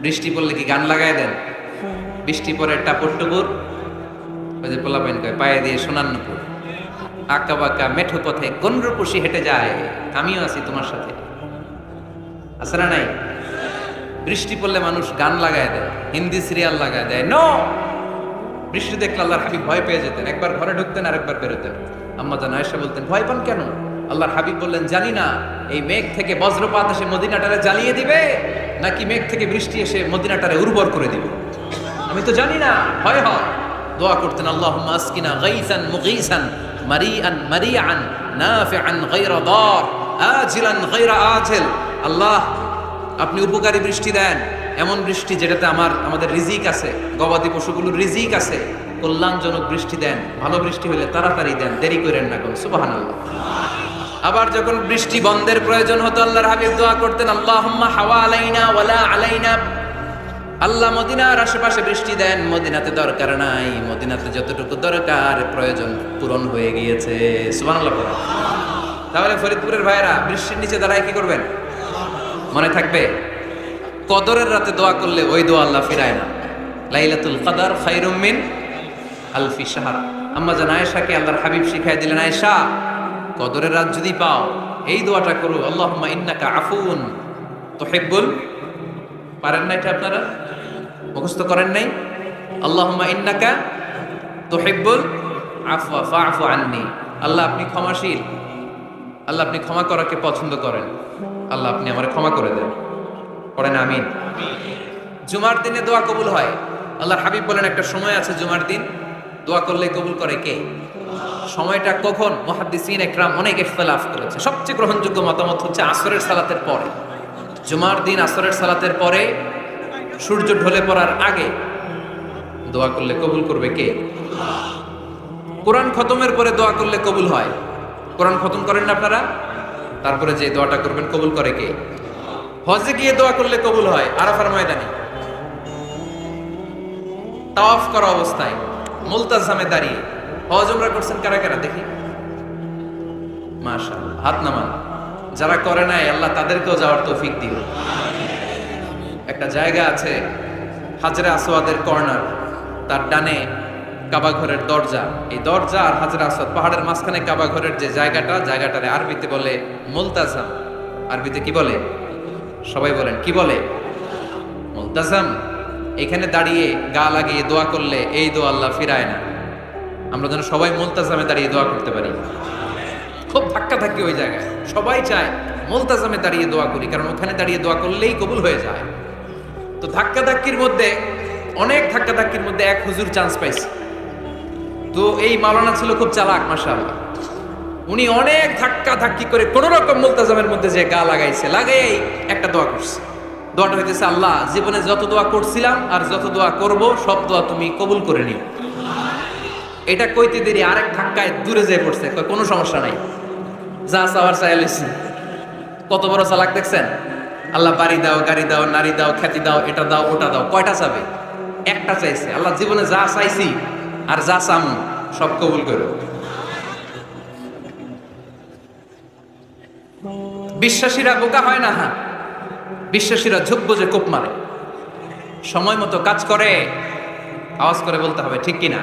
বৃষ্টি পড়লে কি গান লাগায় দেন? বৃষ্টি পরে টাপুর টুপুর, ওই যে পোলাপাইন কয় পায়ে দিয়ে সোনার নুপুর, আঁকা বাঁকা মেঠো পথে গন্ডরপুষি হেঁটে যায়, আমিও আছি তোমার সাথে, আছে না নাই? বৃষ্টি পড়লে মানুষ গান লাগায় দেয়, হিন্দি সিরিয়াল লাগায় দেয়। নো, বৃষ্টি দেখলে আল্লাহর হাবিব ভয় পেয়ে যেতেন, একবার ঘরে ঢুকতেন আর একবার বেরোতেন। আম্মা জান আয়েশা বলতেন, ভয় পান কেন? আল্লাহর হাবিব বললেন, জানি না এই মেঘ থেকে বজ্রপাত এসে মদিনাটারে জ্বালিয়ে দিবে নাকি মেঘ থেকে বৃষ্টি এসে মদিনাটারে উর্বর করে দিবে, আমি তো জানি না, ভয় হয়। দোয়া করতেন, আল্লাহুম্মা আসকিনা গাইসান মুগীসান মারিআন মারিআন নাফিআন গায়রা দার আজিলান গায়রা আজিল। আল্লাহ, আপনি উপকারী বৃষ্টি দেন, এমন বৃষ্টি যেটাতে আমাদের রিজিক আছে, গবাদি পশুগুলোর রিজিক আছে, কল্যাণজনক বৃষ্টি দেন, ভালো বৃষ্টি হলে তাড়াতাড়ি দেন, দেরি করেন না। কোন সুবহানাল্লাহ। আবার যখন বৃষ্টি বন্ধের প্রয়োজন হতো আল্লাহর হাবিব দোয়া করতেন, আল্লাহুম্মা হাওয়া আলাইনা ওয়ালা আলাইনা। আল্লাহ মদিনার আশেপাশে বৃষ্টি দেন, মদিনাতে দরকার নাই, মদিনাতে যতটুকু দরকার প্রয়োজন পূরণ হয়ে গিয়েছে। সুবহানাল্লাহ। তাহলে ফরিদপুরের ভাইরা বৃষ্টির নিচে দাঁড়ায় কি করবেন? মনে থাকবে, কদরের রাতে দোয়া করলে ওই দোয়া আল্লাহ ফিরায় না। লাইলাতুল কদর খায়রুম মিন আলফি শাহর। আম্মা জান আয়েশাকে আল্লাহর হাবিব শিখাই দিলেন, আয়েশা কদরের রাত যদি পাও এই দোয়াটা করো, আল্লাহুম্মা ইন্নাকা আফুন তুহিব্বুল। পারেন না এটা? আপনারা মুখস্থ করেন নাই? আল্লাহুম্মা ইন্নাকা তুহিব্বুল আফওয়া ফাআফু আন্নি। আল্লাহ আপনি ক্ষমাশীল, আল্লাহ আপনি ক্ষমা করাকে পছন্দ করেন, আল্লাহ আপনি আমারে ক্ষমা করে দেন। পড়েন আমিন। জুমার দিনে দোয়া কবুল হয়। আল্লাহর হাবিব বলেন, একটা সময় আছে জুমার দিন দোয়া করলে কবুল করে কে? সময়টা কখন? মুহাদ্দিসিন ইকরাম অনেক ইখতিলাফ করেছে। সবচেয়ে গ্রহণযোগ্য মতামত হচ্ছে আসরের সালাতের পরে। জুমার দিন আসরের সালাতের পরে সূর্য ঢলে পড়ার আগে দোয়া করলে কবুল করবে কে? কোরআন খতমের পরে দোয়া করলে কবুল হয়। কোরআন খতম করেন না আপনারা? তারপরে যে দোয়াটা করবেন কবুল করে কে? হজে গিয়ে দোয়া করলে কবুল হয়, আরাফার ময়দানে তাওয়াফ করা অবস্থায় মুলতাজামে দাঁড়িয়ে। হজ উমরা করছেন কারা কারা দেখি? মাশাআল্লাহ, হাত নামান। যারা করে নাই আল্লাহ তাদেরকেও যাওয়ার তৌফিক দিও। একটা জায়গা আছে হাজরে আসওয়াদের কর্নার, তার ডানে কাবা ঘরের দরজা, এই দরজা আর হাজরে আসওয়াদ পাহাড়ের মাঝখানে কাবা ঘরের যে জায়গাটারে আরবিতে বলে মুলতাজাম। আরবিতে কি বলে? সবাই বলেন, কি বলে? মুলতাজাম। এখানে দাঁড়িয়ে গা লাগিয়ে দোয়া করলে এই দোয়া আল্লাহ ফিরায় না। আমরা যেন সবাই মুলতাজামে দাঁড়িয়ে দোয়া করতে পারি। খুব ধাক্কা ধাক্কি ওই জায়গায়, সবাই চায় মুলতাজামে দাঁড়িয়ে দোয়া করি, কারণ ওখানে দাঁড়িয়ে দোয়া করলেই কবুল হয়ে যায়। তো ধাক্কা ধাক্কির মধ্যে, অনেক ধাক্কা ধাক্কির মধ্যে এক হুজুর চান্স পাইছে। তো এই মাওলানা ছিল খুব চালাক, মাশাআল্লাহ। উনি অনেক ধাক্কা ধাক্কি করে কোন রকম মুলতাজামের মধ্যে যে গা লাগাইছে, লাগাই একটা দোয়া করছে। দোয়াটা হইতেছে, আল্লাহ জীবনে যত দোয়া করছিলাম আর যত দোয়া করব সব দোয়া তুমি কবুল করে নিও। এটা কইতে দেরি আরেক ধাক্কায় দূরে যেয়ে পড়ছে, কোনো সমস্যা নাই, যা চাওয়ার চাই লইছি। কত বড় চালাক দেখছেন? আল্লাহ বাড়ি দাও, গাড়ি দাও, নারী দাও, খ্যাতি দাও, এটা দাও, ওটা দাও, কয়টা চাবে? একটা চাইছে। আল্লাহ জীবনে যা চাইছি আর যা চাম সব কবুল করো। বিশ্বাসীরা বোকা হয় না, হ্যাঁ বিশ্বাসীরা ঝুঁকবো যে কোপ মারে, সময় মতো কাজ করে। আওয়াজ করে বলতে হবে ঠিক কিনা।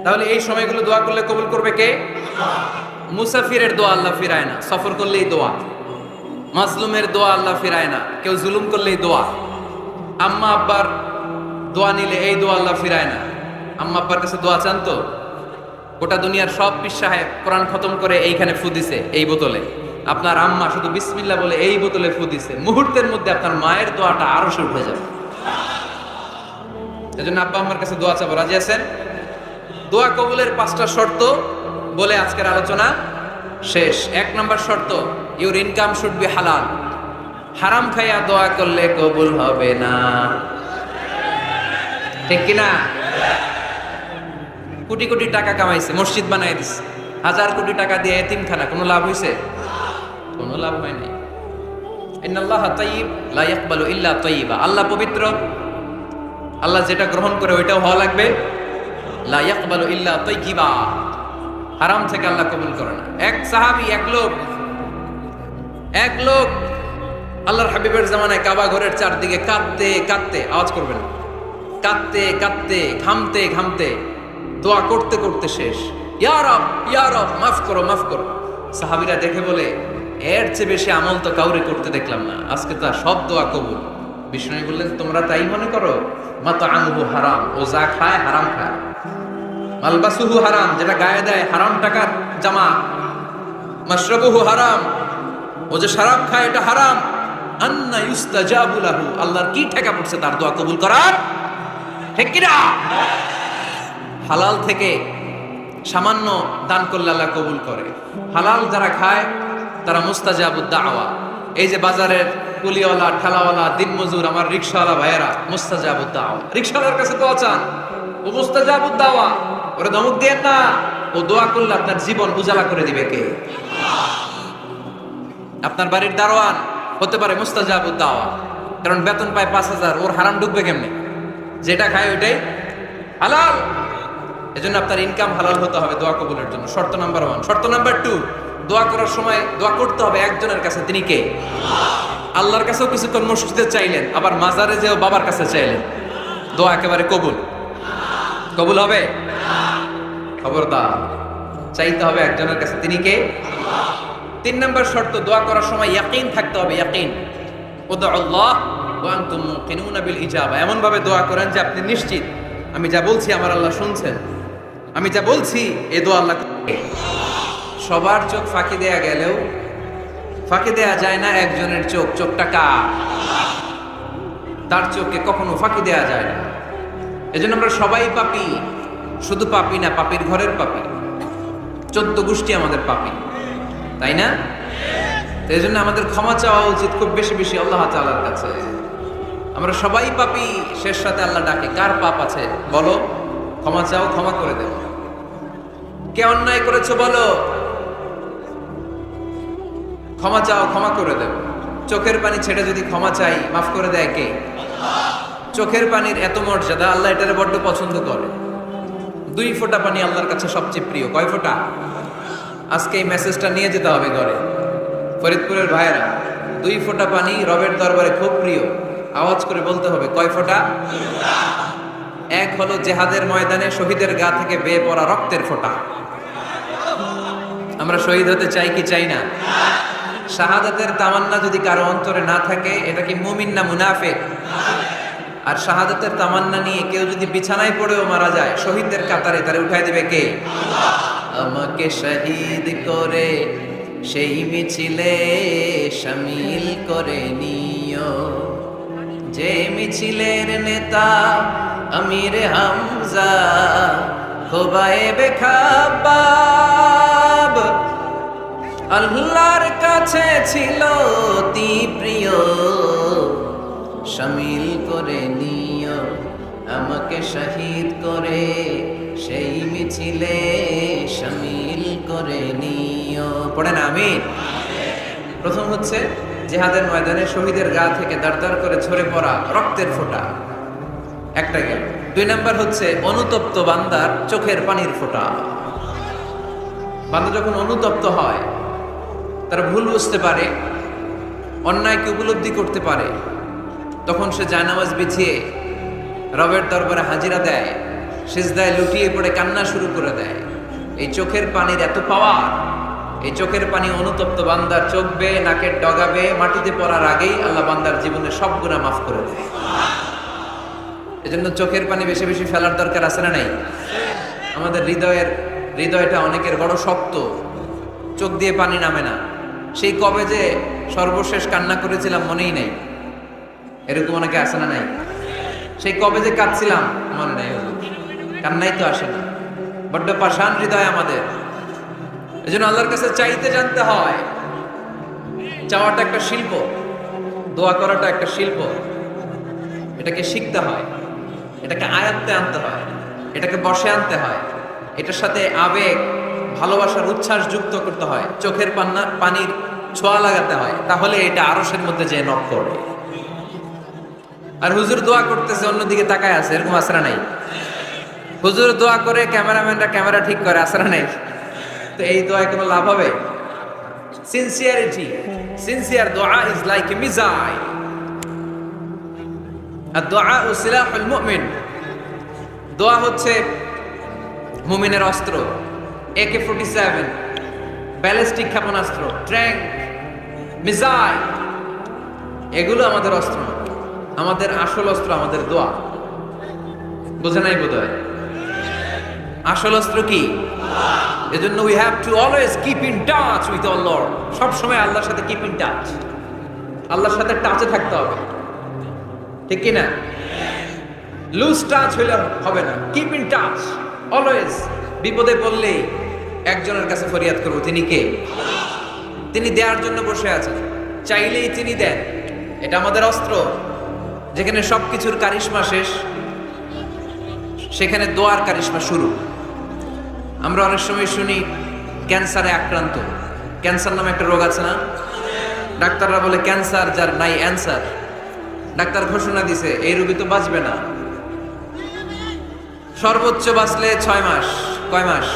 তাহলে এই সময়গুলো দোয়া করলে কবুল করবে কে? মুসাফিরের দোয়া আল্লাহ ফিরায় না, সফর করলেই দোয়া। মাজলুমের দোয়া আল্লাহ ফিরায় না, কেউ জুলুম করলেই দোয়া। আম্মা আব্বার দোয়া নিলে এই দোয়া আল্লাহ ফিরায় না। আম্মা আব্বার কাছে দোয়া চান তো? গোটা দুনিয়ার সব পীর সাহেব কোরআন খতম করে এইখানে ফু দিছে এই বোতলে, আপনার আম্মা শুধু বিসমিল্লাহ বলে এই বোতলে ফু দিছে, মুহূর্তের মধ্যে আপনার মায়ের দোয়াটা আরো শুরু হয়ে যাবে। এজন্য আব্বা আম্মার কাছে দোয়া চাবো, রাজি আছেন? দোয়া কবুলের 5টা শর্ত বলে আজকের আলোচনা শেষ। 1 নম্বর শর্ত, ইউর ইনকাম শুড বি হালাল। হারাম খাইয়া দোয়া করলে কবুল হবে না, ঠিক কিনা? কোটি কোটি টাকা কামাইছে, মসজিদ বানাই দিছে, 1000 কোটি টাকা দিয়ে এতিমখানা, কোনো লাভ হইছে? কোনো লাভ হয় নাই। ইন্নাল্লাহা তাইয়্যিব লা ইয়াকবালু ইল্লা তাইয়্যিবা। আল্লাহ পবিত্র, আল্লাহ যেটা গ্রহণ করে ওইটাও হওয়া লাগবে। লা ইয়াকবালু ইল্লা তাইয়্যিবা, হারাম থেকে আল্লাহ কবুল করে না। এক সাহাবী, এক লোক আল্লাহর হাবিবের জামানায় কাবা ঘরের চারদিকে কাঁদতে কাঁদতে, আওয়াজ করবেন, কাঁদতে কাঁদতে, ঘামতে ঘামতে, দোয়া করতে করতে শেষ। ইয়া রব, ইয়া রব, মাফ করো, মাফ করো। সাহাবীরা দেখে বলে, এর চেয়ে বেশি আমল তো কাউরে করতে দেখলাম না, আজকে তো সব দোয়া কবুল। বিষ্ণু বললেন, তোমরা তাই মনে করো? মাতআমুহু হারাম, ও যা খায় হারাম খায়। মালবাসুহু হারাম, যেটা গায়ে দেয় হারাম টাকার জামা। মাশরাবুহু হারাম, ও যে শরাব খায় এটা হারাম। আন্না ইউস্তাজাবু লাহু, আল্লাহর কি ঠেকা পড়ছে তার দোয়া কবুল করার, ঠিক কি না? হালাল থেকে সামান্য দান করলে আল্লাহ কবুল করে। হালাল যারা খায় তারা মুস্তাজাবুদ দাওয়া। এই যে বাজারের কুলিওয়ালা, ঠেলাওয়ালা, দিনমজুর, আমার রিকশাওয়ালা ভাইয়েরা, মুস্তাজাবুদ দাওয়া। রিকশাওয়ালার কাছে দোয়া চান, ও মুস্তাজাবুদ দাওয়া, ওরে ধমক দেন না। ও দোয়া করলে আপনার জীবন উজালা করে দিবে কে? আপনার বাড়ির দারোয়ান হতে পারে মুস্তাজাবুদ দাওয়া, কারণ বেতন পায় 5000, ওর হারাম ঢুকবে কেমনে? যেটা খায় ওইটাই হালাল। এজন্য আপনার ইনকাম হালাল হতে হবে দোয়া কবুলের জন্য। শর্ত নাম্বার 1। শর্ত নাম্বার 2, দোয়া করার সময় দোয়া করতে হবে একজনের কাছে, তিনি কে? আল্লাহর কাছেও কিছুক্ষণ মসজিদে চাইলেন, আবার মাজারে যেও বাবার কাছে চাইলেন, দোয়া একেবারে কবুল? কবুল হবে? খবরদার, চাইতে হবে একজনের কাছে, তিনি কে? 3 নম্বর শর্ত, দোয়া করার সময় ইয়াকিন থাকতে হবে। ইয়াকিন, উদউল্লাহ ওয়া আনতুম মুকিনুনা বিল ইজাবা। এমন ভাবে দোয়া করেন যে আপনি নিশ্চিত, আমি যা বলছি আমার আল্লাহ শুনছেন, আমি যা বলছি এই দোয়া আল্লাহ করবে। সবার চোখ ফাঁকি দেয়া গেলেও ফাঁকি দেয়া যায় না একজনের চোখ। চোখটা কার? তার চোখকে কখনো ফাঁকি দেয়া যায় না। এজন্য আমরা সবাই পাপী, শুধু পাপী না, পাপীর ঘরের পাপী। 14 গোষ্ঠী আমাদের পাপী, তাই না? এই জন্য আমাদের ক্ষমা চাওয়া উচিত খুব বেশি বেশি আল্লাহ তাআলার কাছে। আমরা সবাই পাপী, শেষ রাতে আল্লাহ ডাকে, কার পাপ আছে বলো, ক্ষমা চাও, ক্ষমা করে দেব। কে অন্যায় করেছো বলো, ক্ষমা চাও, ক্ষমা করে দেব। চোখের পানি ছেড়ে যদি ক্ষমা চাই, মাফ করে দেয় কে? চোখের পানির এত মর্যাদা, আল্লাহ এটারে বড্ড পছন্দ করে। 2 ফোঁটা পানি আল্লাহর কাছে সবচেয়ে প্রিয়। কয় ফোঁটা? আজকে এই মেসেজটা নিয়ে যেতে হবে ঘরে। ফরিদপুরের ভাইয়েরা, 2 ফোঁটা পানি রবের দরবারে খুব প্রিয়। আওয়াজ করে বলতে হবে, কয় ফোঁটা? 1 হলো জেহাদের ময়দানে শহীদের গা থেকে বেয়ে পড়া রক্তের ফোঁটা। আমরা শহীদ হতে চাই কি চাই না? শাহাদাতের তামান্না যদি কারো অন্তরে না থাকে, এটা কি মুমিন না মুনাফিক? আর শাহাদাতের তামান্না নিয়ে কেউ যদি বিছানায় পড়েও মারা যায়, শহীদদের কাতারে তারে উঠাই দেবে কে? আমাকে শহীদ করে সেই মিছিলে শামিল করে নিও, যে মিছিলের নেতা আমির হামজা, খোবায়েবে খাব্বাব। আল্লাহর কাছে ছিল অতি প্রিয়, শামিল করে নিও আমাকে শহীদ করে সেই মিছিলে শামিল করে নিও। পড়েন আমিন। প্রথম হচ্ছে জিহাদের ময়দানে শহীদের গা থেকে দাঁড় দাঁড় করে ঝরে পড়া রক্তের ফোঁটা, একটা গেল। দুই নাম্বার হচ্ছে অনুতপ্ত বান্দার চোখের পানির ফোঁটা। বান্দা যখন অনুতপ্ত হয়, তারা ভুল বুঝতে পারে, অন্যায়কে উপলব্ধি করতে পারে, তখন সে জায়নামাজ বিছিয়ে রবের দরবারে হাজিরা দেয়, সিজদায় লুটিয়ে পড়ে কান্না শুরু করে দেয়। এই চোখের পানির এত পাওয়ার, এই চোখের পানি অনুতপ্ত বান্দার চোখ বেয়ে নাকের ডগাবে মাটিতে পড়ার আগেই আল্লাহ বান্দার জীবনে সব গুনাহ মাফ করে দেয়। এজন্য চোখের পানি বেশি বেশি ফেলার দরকার আছে না নাই? আমাদের হৃদয়টা অনেকের বড় শক্ত, চোখ দিয়ে পানি নামে না। সেই কবে যে সর্বশেষ কান্না করেছিলাম মনেই নেই। এরকম অনেকে আসে না নাই? সেই কবে যে কাঁদছিলাম মনে নাই, কান্নাই তো আসে না। বড্ড পাষাণ হৃদয় আমাদের। এজন্য আল্লাহর কাছে চাইতে জানতে হয়। চাওয়াটা একটা শিল্প, দোয়া করাটা একটা শিল্প। এটাকে শিখতে হয়, এটাকে আয়ত্তে আনতে হয়, এটাকে বশে আনতে হয়, এটার সাথে আবেগ, ভালোবাসার উচ্ছ্বাস যুক্ত করতে হয়, চোখের পানির ছোঁয়া লাগাতে হয়, তাহলে এটা আরশের মধ্যে যে নক করবে। আর হুজুর দোয়া করতেছে অন্যদিকে তাকায় আছে, এরকম আসরা নাই? হুজুর দোয়া করে ক্যামেরাম্যানরা ক্যামেরা ঠিক করে, আসরা নাই? তো এই দোয়ায় কোনো লাভ হবে? সিনসিয়ার দোয়া ইজ লাইক এ মিসাইল। আর দোয়া সিলাহুল মুমিন। দোয়া হচ্ছে মুমিনের অস্ত্র। AK-47, ব্যালিস্টিক ক্ষেপণাস্ত্র, ট্যাঙ্ক, মিসাইল, এগুলো আমাদের অস্ত্র না। আমাদের আসল অস্ত্র আমাদের দোয়া। বোঝে নাই বোধহয়? আসল অস্ত্র কি? এজন্য we have to always keep in touch with our Lord. সব সময় আল্লাহর সাথে কিপ ইন টাচ, আল্লাহর সাথে টাচে থাকতে হবে, ঠিক কি না? লুজ টাচ হইলে হবে না, কিপ ইন টাচ অলওয়েজ। বিপদে পড়লেই একজনের কাছে ফরিয়াদ করব, তিনি কে? তিনি দেওয়ার জন্য বসে আছেন, চাইলেই তিনি দেন। এটা আমাদের অস্ত্র। যেখানে সবকিছুর কারিশমা শেষ, সেখানে দোয়ার কারিশমা শুরু। আমরা অনেক সময় শুনি ক্যান্সারে আক্রান্ত। ক্যান্সার নামে একটা রোগ আছে না? ডাক্তাররা বলে ক্যান্সার যার নাই অ্যান্সার। ডাক্তার ঘোষণা দিছে এই রোগী তো বাঁচবে না, সর্বোচ্চ বাঁচলে 6 মাস। কয় মাস?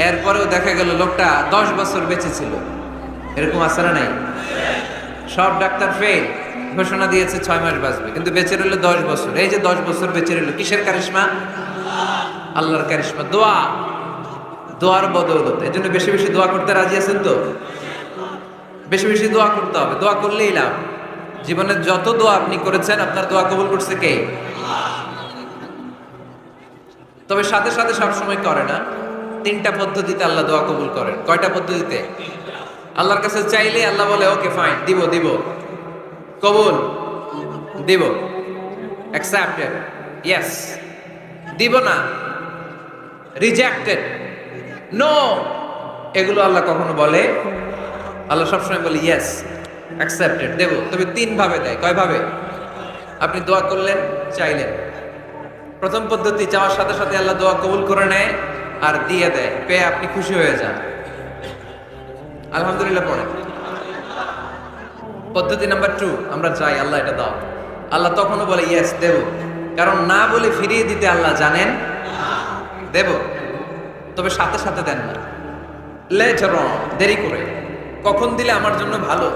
এরপরেও দেখা গেল লোকটা 10 বছর বেঁচে ছিল। এরকম আছে না নাই? সব ডাক্তার ফেল, ঘোষণা দিয়েছে 6 মাস বাঁচবে, কিন্তু বেঁচে রইল 10 বছর। এই যে 10 বছর বেঁচে রইল, কিসের কারিশমা? আল্লাহর কারিশমা। দোয়ার বদৌলত। এই জন্য বেশি বেশি দোয়া করতে রাজি আছেন তো? বেশি বেশি দোয়া করতে হবে, দোয়া করলেই লাভ। জীবনে যত দোয়া আপনি করেছেন, আপনার দোয়া কবুল করছে কে? তবে সাথে সাথে সবসময় করে না। 3টা পদ্ধতিতে আল্লাহ দোয়া কবুল করেন। কয়টা পদ্ধতিতে? আল্লাহর কাছে চাইলে আল্লাহ বলে ওকে ফাইন, দিব, কবুল দিব, অ্যাকসেপ্টেড, ইয়েস। দিব না, রিজেক্টেড, নো, এগুলো আল্লাহ কখনো বলে? আল্লাহ সবসময় বলে ইয়েস, অ্যাকসেপ্টেড, দেব। তবে 3 ভাবে দেয়। কয় ভাবে? আপনি দোয়া করলেন, চাইলেন। প্রথম পদ্ধতি, চাওয়ার সাথে সাথে আল্লাহ দোয়া কবুল করে নেয় আর দিয়ে দেয়, পেয়ে আপনি খুশি হয়ে যান, আলহামদুলিল্লাহ পড়েন। পদ্ধতি নাম্বার 2, আমরা চাই আল্লাহ এটা দাও, আল্লাহ তখনও বলে ইয়েস, দেব। কারণ না বলে ফিরিয়ে দিতে আল্লাহ জানেন, দেব, তবে সাথে সাথে দেন না, লেটার অন, দেরি করে। কখন দিলে আমার জন্য ভালো,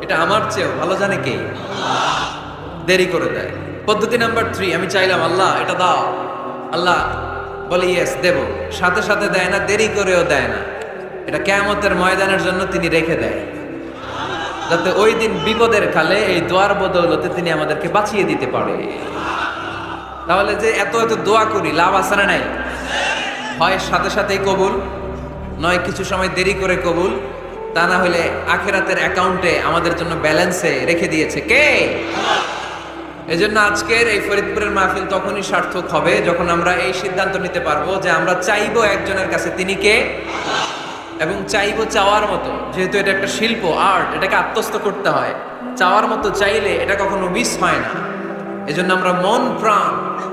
এটা আমার চেয়েও ভালো জানে কে? দেরি করে দেয়। পদ্ধতি নাম্বার 3, আমি চাইলাম আল্লাহ এটা দাও, আল্লাহ বলে ইয়েস, দেব, সাথে সাথে দেয় না, দেরি করেও দেয় না। এটা কিয়ামতের ময়দানের জন্য তিনি রেখে দেয়, যাতে ওই দিন বিপদের কালে এই দোয়ার বদৌলতে তিনি আমাদেরকে বাঁচিয়ে দিতে পারে। তাহলে যে এত এত দোয়া করি, লাভ আছে না নাই? হয় সাথে সাথেই কবুল, নয় কিছু সময় দেরি করে কবুল। তা না হলে আখিরাতের অ্যাকাউন্টে আমাদের জন্য ব্যালেন্সে রেখে দিয়েছে কে? এজন্য আজকের এই ফরিদপুরের মাহফিল তখনই সার্থক হবে যখন আমরা এই সিদ্ধান্ত নিতে পারবো যে আমরা চাইবো একজনের কাছে, তিনি কে? এবং চাইবো চাওয়ার মতো। যেহেতু এটা একটা শিল্প, আর্ট, এটাকে আত্মস্থ করতে হয়। চাওয়ার মতো চাইলে এটা কখনো মিস হয় না। এজন্য আমরা মন প্রাণ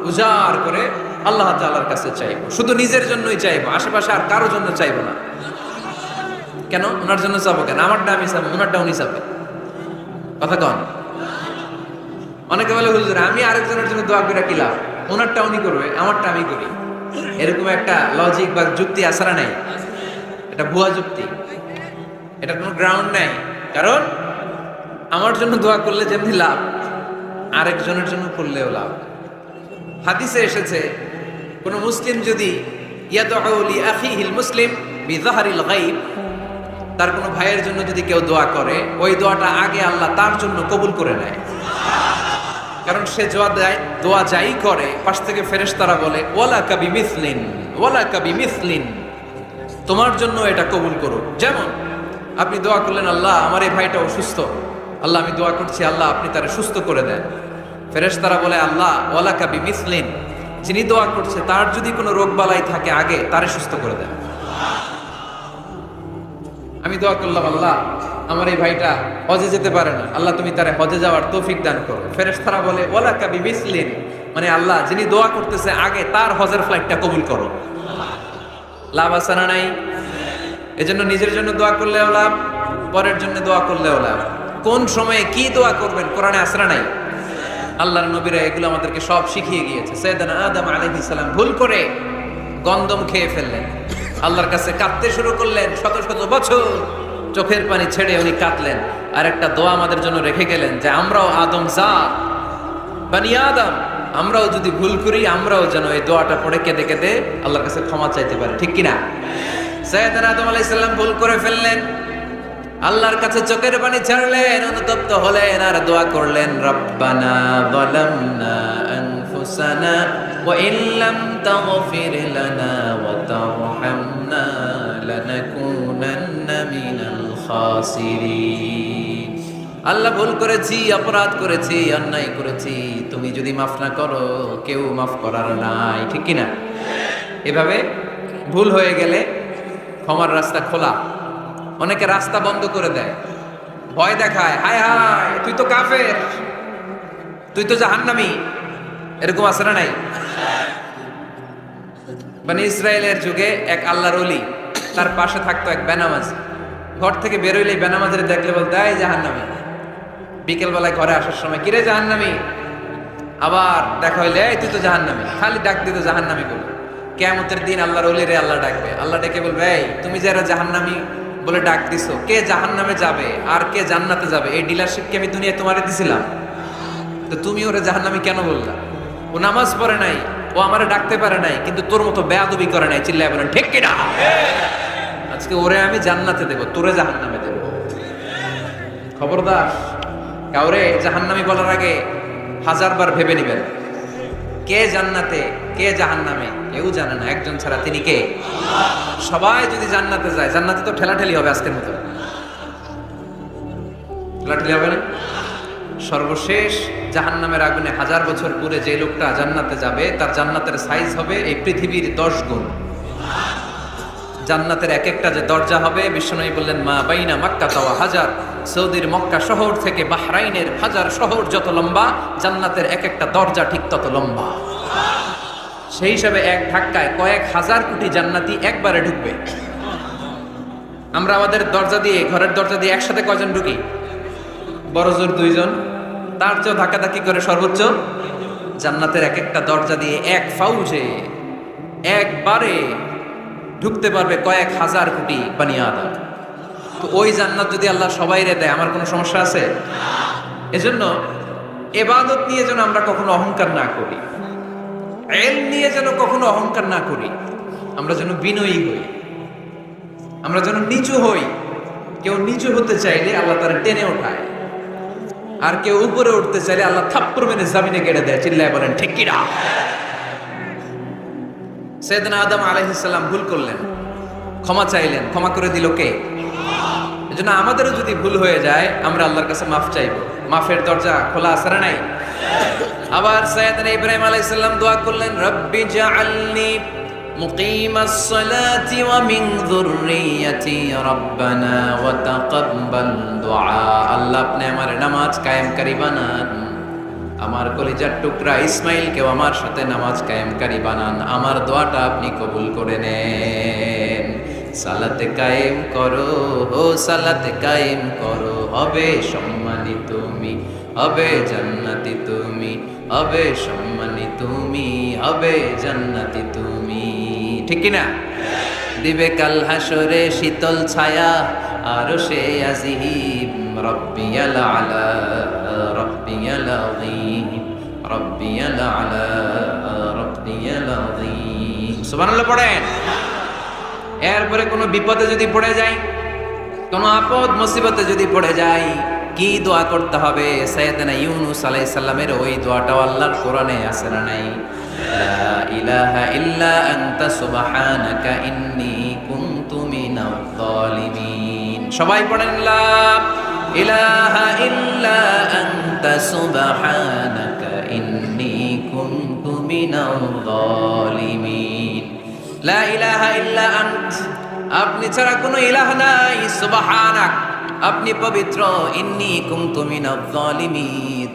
উজাড় করে আল্লাহ তাআলার কাছে চাইবো, শুধু নিজের জন্যই চাইবো, আশেপাশে আর কারোর জন্য চাইবো না। কেন? ওনার জন্য চাবো কেন? আমারটা আমি চাবো, ওনারটা উনি চাবে। কথা কন? অনেকে বলে হুজুর আমি আরেকজনের জন্য দোয়া করে কি লাভ? ওনারটা উনি করবে, আমারটা আমি করি। এরকম একটা লজিক বা যুক্তি আসারা নাই, এটা ভুয়া যুক্তি, এটা কোনো গ্রাউন্ড নাই। কারণ আমার জন্য দোয়া করলে যেমনি লাভ, আরেকজনের জন্য করলেও লাভ। হাদিসে এসেছে কোন মুসলিম যদি ইয়াদউ লি আখিহিল মুসলিম বিযাহরিল গায়ব, তার কোনো ভাইয়ের জন্য যদি কেউ দোয়া করে, ওই দোয়াটা আগে আল্লাহ তার জন্য কবুল করে নেয়। কারণ সে দোয়া যাই করে, পাশ থেকে ফেরেশতারা বলে ওয়ালাকা বিমিসলিন, ওয়ালাকা বিমিসলিন, তোমার জন্য এটা কবুল করুক। যেমন আপনি দোয়া করলেন, আল্লাহ আমার এই ভাইটা অসুস্থ, আল্লাহ আমি দোয়া করছি আল্লাহ আপনি তারে সুস্থ করে দেন। ফেরেশতারা বলে আল্লাহ ওয়ালাকা বিমিসলিন, যিনি দোয়া করছে তার যদি কোনো রোগ বালাই থাকে আগে তারে সুস্থ করে দেন। আমি দোয়া করলাম আল্লাহ আমার এই ভাইটা হজে যেতে পারে না, আল্লাহ তুমি তারে হজে যাওয়ার তৌফিক দান করো। ফেরেশতারা বলে ওয়ালাকা বিমিসলিন, মানে আল্লাহ যিনি দোয়া করতেছে আগে তার হজের ফ্লাইটটা কবুল করো। লাভ আছে না নাই? এজন্য নিজের জন্য দোয়া করলেও লাভ, পরের জন্য দোয়া করলেও লাভ। কোন সময়ে কি দোয়া করবেন কোরআনে আছে না নাই? আল্লাহর নবীরা এগুলো আমাদেরকে সব শিখিয়ে গিয়েছে। সাইয়েদনা আদম আলাইহিস সালাম ভুল করে গন্ধম খেয়ে ফেললেন, আল্লাহর কাছে কাঁদতে শুরু করলেন, শত শত বছর চোখের পানি ছেড়ে উনি কাঁদলেন। আর একটা দোয়া আমাদের জন্য রেখে গেলেন যে আমরাও আদম জাত বানি আদম, আমরাও যদি ভুল করি আমরাও যেন এই দোয়াটা পড়ে কেঁদে কেঁদে আল্লাহর কাছে ক্ষমা চাইতে পারি, ঠিক কিনা? সাইয়েদনা আদম আলাইহিস সালাম ভুল করে ফেললেন, আল্লাহর কাছে চোখের পানি ছাড়লেন, অনুতপ্ত হলেন আর দোয়া করলেন রব্বানা যালামনা আনফুসানা ওয়া ইল্লাম তাগফির লানা ওয়া তারহামনা লানাকুনান্না মিনাল খাসিরিন। আল্লাহ ভুল করেছি, অপরাধ করেছি, অন্যায় করেছি, তুমি যদি মাফ না করো কেউ মাফ করার নাই, ঠিক কিনা? এভাবে ভুল হয়ে গেলে ক্ষমার রাস্তা খোলা। অনেকে রাস্তা বন্ধ করে দেয়, ভয় দেখায়, হায় হায় তুই তো কাফের, তুই তো জাহান্নামী, এরকম আছে না নাই? বনি ইসরায়েলের যুগে এক আল্লাহর ওলি, তার পাশে থাকতো এক বেনামাজি। ঘর থেকে বেরোইলে বেনামাজির দেখলে বলতে এই জাহান্নামী। বিকেল বেলায় ঘরে আসার সময় কিরে জাহান্নামী, আবার দেখা হইলে এই তুই তো জাহান্নামী, খালি ডাক দিত জাহান্নামী বলে। কিয়ামতের দিন আল্লাহর ওলিরে আল্লাহ ডাকবে, আল্লাহ ডেকে বলবে এই তুমি যারা জাহান্নামী বলে ডাক দিছো, কে জাহান্নামে যাবে আর কে জান্নাতে যাবে এই ডিলারশিপ কি আমি দুনিয়ায় তোমারে দিছিলাম? তো তুমি ওরে জাহান্নামী কেন বললা? ও নামাজ পড়ে নাই, ও আমারে ডাকতে পারে নাই, কিন্তু তোর মতো বেয়াদবি করে নাই, চিল্লায় বলেন ঠিক কিনা? আজকে ওরে আমি জান্নাতে দেব, তোরে জাহান্নামে দেব। খবরদার, কাউরে জাহান্নামী বলার আগে 1000 বার ভেবে নেবেন। কে জান্নাতে কে জাহান্নামে কেউ জানে না, একজন ছাড়া, তিনি কে? সবাই যদি জান্নাতে যায়, জান্নাতে তো ঠেলাঠেলি হবে আজকের মতো, ঠেলাঠেলি হবে না? সর্বশেষ জাহান্নামের আগুনে 1000 বছর পরে যে লোকটা জান্নাতে যাবে তার জান্নাতের সাইজ হবে এই পৃথিবীর 10 গুণ। জান্নাতের এক একটা যে দরজা হবে, বিশ্বনবী বললেন মা বাইনা মক্কা ওয়া হাজার, সৌদির মক্কা শহর থেকে বাহরাইনের হাজার শহর যত লম্বা, জান্নাতের এক একটা দরজা ঠিক তত লম্বা। সেই হিসাবে এক ধাক্কায় কয়েক হাজার কোটি জান্নাতি একবারে ঢুকবে। আমরা আমাদের দরজা দিয়ে, ঘরের দরজা দিয়ে একসাথে কয়জন ঢুকি? বড় জোর 2 জন, তার চেয়েও ধাক্কাধাক্কি করে সর্বোচ্চ। জান্নাতের এক একটা দরজা দিয়ে এক ফাউজে একবারে ঢুকতে পারবে কয়েক হাজার কোটি বানি আদম। তো ওই জান্নাত যদি আল্লাহ সবাইরে দেয়, আমার কোনো সমস্যা আছে? এজন্য ইবাদত নিয়ে যেন আমরা কখনো অহংকার না করি, ইলম নিয়ে যেন কখনো অহংকার না করি, আমরা যেন বিনয়ী হই, আমরা যেন নিচু হই। কেউ নিচু হতে চাইলে আল্লাহ তারা টেনে ওঠায়, আর কেউ উপরে উঠতে চাইলে আল্লাহ থাপ্পড় মেরে জমিনে কেটে দেয়, চিল্লায় বলেন ঠিক কিনা? সাইয়েদনা আদম আলাইহিস সালাম ভুল করলেন, ক্ষমা চাইলেন, ক্ষমা করে দিল কে? এজন্য আমাদেরও যদি ভুল হয়ে যায় আমরা আল্লাহর কাছে মাফ চাইবো, মাফের দরজা খোলা আছে না নাই? আবার সাইয়েদনা ইব্রাহিম আলাইহিস সালাম দোয়া করলেন রব্বি জাআলনি মুকিমাস সালাতি ওয়া মিন যুররিয়াতি রব্বানা ওয়া তাকাব্বাল দুআ। আল্লাহ আপনি আমার নামাজ কায়েমকারী বানান, আমার কলিজার টুকরা ইসমাইলকেও আমার সাথে নামাজ কায়েমকারী বানান, আমার দোয়াটা আপনি কবুল করে নেন। সালাতে কায়েম করো, ও সালাতে কায়েম করো, হবে সম্মানী তুমি, হবে জান্নাতি তুমি, হবে সম্মানী তুমি, হবে জান্নাতি তুমি, ঠিক কি না? দিবে কাল হাসরে শীতল ছায়া আরশে আজিম, রব্বিয়াল আলা রব্বিয়াল আযীম, রব্বিয়াল আলা রব্বিয়াল আযীম। সুবহানাল্লাহ পড়েন। এরপরে কোনো বিপদে যদি পড়ে যাই, কোনো আপদ মুসিবতে যদি পড়ে যাই, কি দোয়া করতে হবে? সাইয়েদনা ইউনূস আলাইহিস সালামের ওই দোয়াটাও আল্লাহর কোরআনে আছে না নাই? লা ইলাহা ইল্লা আনতা সুবহানাকা ইন্নী কুনতু মিনাজ জালিমিন। সবাই পড়েন লা ইলাহা ইল্লা আনতা সুবহানাকা ইন্নী কুনতু মিনাজ জালিমিন। লা ইলাহা ইল্লা আন্ত, আপনি ছাড়া কোনো ইলাহ নাই, সুবহানাক, আপনি পবিত্র, ইন্নী কুনতু মিনাজ জালিমিন,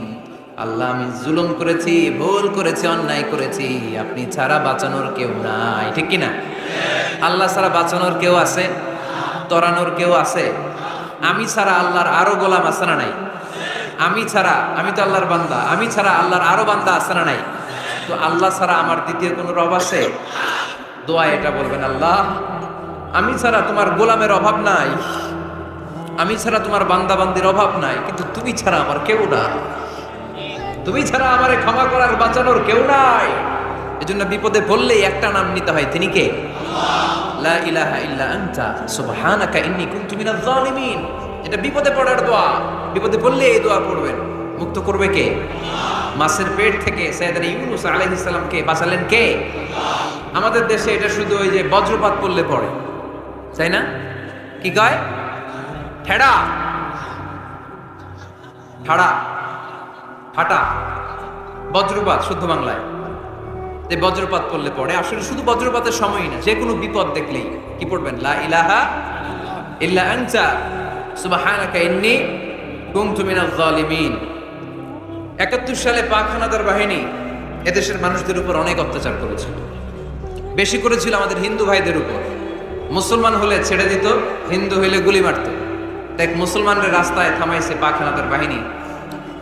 আল্লাহ আমি জুলুম করেছি, ভুল করেছি, অন্যায় করেছি, আপনি ছাড়া বাঁচানোর কেউ নাই, ঠিক কি না? আল্লাহ ছাড়া বাঁচানোর কেউ আছে? তরানোর কেউ আছে? আমি ছাড়া আল্লাহর আরো গোলাম আছে না নাই? আমি ছাড়া, আমি তো আল্লাহর বান্দা, আমি ছাড়া আল্লাহর আরো বান্দা আছে না নাই? তো আল্লাহ ছাড়া আমার দ্বিতীয় কোনো রব আছে? দোয়া এটা বলবেন, আল্লাহ আমি ছাড়া তোমার গোলামের অভাব নাই, আমি ছাড়া তোমার বান্দা বান্দির অভাব নাই, কিন্তু তুমি ছাড়া আমার কেউ না, তুমি ছাড়া আমারে ক্ষমা করার বাঁচানোর কেউ নাই। এজন্য বিপদে পড়লেই একটা নাম নিতে হয়, তিনি কে? লা ইলাহা ইল্লা আনতা সুবহানাকা ইন্নী কুনতু মিনাজ জালিমিন। এটা বিপদে পড়ার দোয়া, বিপদে পড়লে এই দোয়া পড়বেন। মুক্ত করবে কে? মাছের পেট থেকে সাইয়েদনা ইউনূস আলাইহিস সালামকে বাঁচালেন কে? আমাদের দেশে এটা শুধু ওই যে বজ্রপাত পড়লে পড়ে, তাই না? কি কয়? ঠেড়া, ঠাড়া, ফাটা, বজ্রপাত শুদ্ধ বাংলায়। এই বজ্রপাত পড়লে পড়ে। আসলে শুধু বজ্রপাতের সময়ই না, যে কোনো বিপদ দেখলেই কি পড়বেন? লা ইলাহা ইল্লা আনতা সুবহানাকা ইন্নী কুনতু মিনাজ জালিমিন। ৭১ সালে পাক হানাদার বাহিনী এদেশের মানুষদের উপর অনেক অত্যাচার করেছিল, বেশি করেছিল আমাদের হিন্দু ভাইদের উপর। মুসলমান হলে ছেড়ে দিত, হিন্দু হইলে গুলি মারত। দেখ, মুসলমানদের রাস্তায় থামাইছে পাক হানাদার বাহিনী,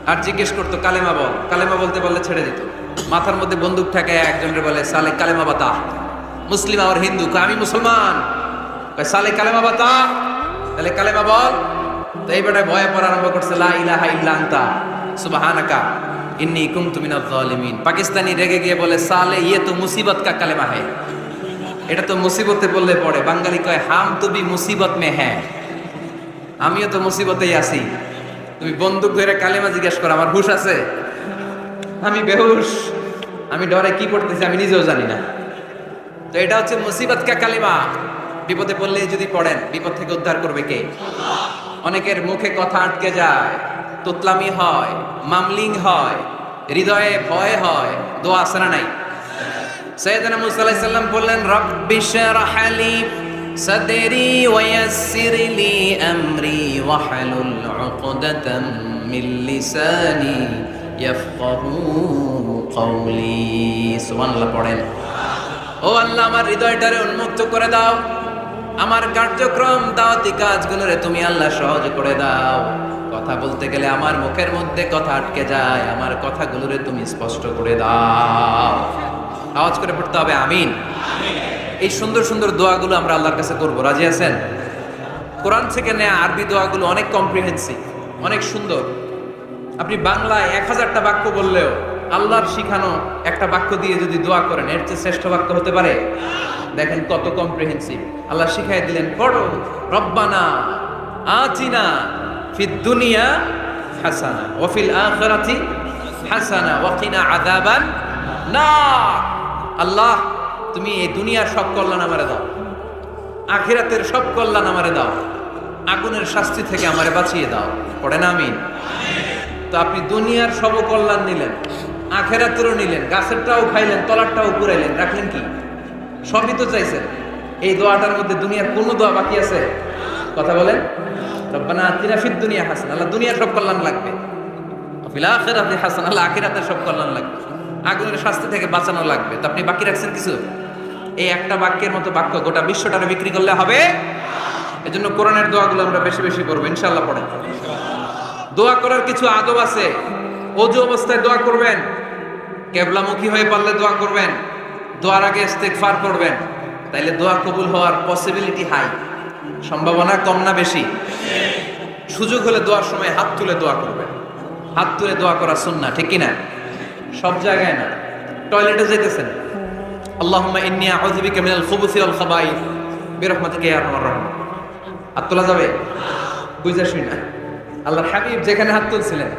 আর জিজ্ঞেস করতো কালেমা বল, কালেমা বলতে বললে ছেড়ে দিত। মাথার মধ্যে বন্দুক থাকে, একজনের বলে সালে কালেমা বাতা, মুসলিম আর হিন্দু, আমি মুসলমান, সালে কালেমা বাতা, তাহলে কালেমা বল। তো এই বেটায় ভয়ে পড়া আরম্ভ করছে, লা ইলাহা ইল্লা আনতা সুবহানাকা ইন্নী কুনতু মিনাজ জালিমিন। পাকিস্তানি রেগে গিয়ে বলে, সালে ইয়ে তো মুসিবত কা কালেমা হ্যায়, এটা তো মুসিবতে বললে পড়ে। বাঙালি কয়, হাম তো ভি মুসিবত মে হ্যাঁ, আমিও তো মুসিবতেই আছি। তুমি বন্দুক ধরে কালেমা জিজ্ঞেস করো, আমার হুশ আছে? আমি বেহুশ, আমি ডরে কি পড়তেছি আমি নিজেও জানি না। তো এটা হচ্ছে মুসিবত কা কালেমা। বিপদে পড়লে যদি পড়েন, বিপদ থেকে উদ্ধার করবে কে? অনেকের মুখে কথা আটকে যায়, তোতলামি হয়, মামলিং হয়, হৃদয়ে ভয় হয়, দোয়া আছে না নাই? সাইয়েদনা মুসা আলাইহিস সালাম বললেন, রব্বি শরহ লি সাদরি ওয়া ইয়াসসির লি আমরি ওয়াহলুল উকদাতাম মিন লিসানি ইয়াফকাহু কওলি। সুবহানাল্লাহ পড়েন। ও আল্লাহ, আমার হৃদয়টারে উন্মুক্ত করে দাও, আমার কার্যক্রম দাওয়াতি কাজগুলোরে তুমি আল্লাহ সহজ করে দাও। কথা বলতে গেলে আমার মুখের মধ্যে কথা আটকে যায়, আমার কথাগুলোরে তুমি স্পষ্ট করে দাও। আওয়াজ করে পড়তে হবে আমিন। এই সুন্দর সুন্দর দোয়াগুলো আমরা আল্লাহর কাছে করব, রাজি আছেন? কোরআন থেকে নেয়া আরবি দোয়াগুলো অনেক কম্প্রিহেন্সিভ, অনেক সুন্দর। আপনি বাংলায় 1000টা বাক্য বললেও আল্লাহর শিখানো একটা বাক্য দিয়ে যদি দোয়া করেন, এর চেয়ে শ্রেষ্ঠ বাক্য হতে পারে? দেখেন কত কম্প্রিহেন্সিভ। আল্লাহ শিখাই দিলেন, পড়ো, রব্বানা আতিনা ফিদ দুনিয়া হাসানা ওয়া ফিল আখিরাতি হাসানা ওয়া কিনা আযাবান নার। আল্লাহ, তুমি এই দুনিয়ার সব কল্যাণ আমারে দাও, আখিরাতের সব কল্যাণ আমারে দাও, আগুনের শাস্তি থেকে আমারে বাঁচিয়ে দাও। পড়েন আমিন। তো আপনি দুনিয়ার সব কল্যাণ নিলেন, আখিরাতেরও নিলেন, গাছেরটাও খাইলেন, তলারটাও পুরাইলেন, রাখলেন কি? সবই তো চাইছেন। এই দোয়াটার মধ্যে দুনিয়ার কোনো দোয়া বাকি আছে? কথা বলেন। রব্বানা আতিনা ফিদ দুনিয়া হাসানা, আল্লাহ দুনিয়ার সব কল্যাণ লাগবে। ফিল আখিরাতি হাসানা, আল্লাহ আখিরাতের সব কল্যাণ লাগবে, আগুনের শাস্তি থেকে বাঁচানো লাগবে। তো আপনি বাকি রাখছেন কিছু? এই একটা বাক্যের মতো বাক্য গোটা বিশ্বটারে বিক্রি করলে হবে? এজন্য কোরআনের দোয়াগুলো আমরা বেশি বেশি করবো, ইনশাআল্লাহ। পড়েন। দোয়া করার কিছু আদব আছে। অজু অবস্থায় দোয়া করবেন, কেবলামুখী হয়ে পারলে দোয়া করবেন, দোয়ার আগে ইস্তেগফার করবেন, তাইলে দোয়া কবুল হওয়ার পসিবিলিটি হাই, সম্ভাবনা কম না বেশি? সুযোগ হলে দোয়ার সময় হাত তুলে দোয়া করবেন। হাত তুলে দোয়া করা সুন্নাহ, ঠিক কি না? সব জায়গায় না। টয়লেটে যেতেছেন, আল্লাহুম্মা ইন্নী আউযু বিকা মিনাল খুবুসি ওয়াল খাবাইস বিরহমাতিকা ইয়া আরহামার রাহিমিন। হাত তোলা যাবে? বুঝা শুনা আল্লাহর হাবিব যেখানে হাত তুলছিলেন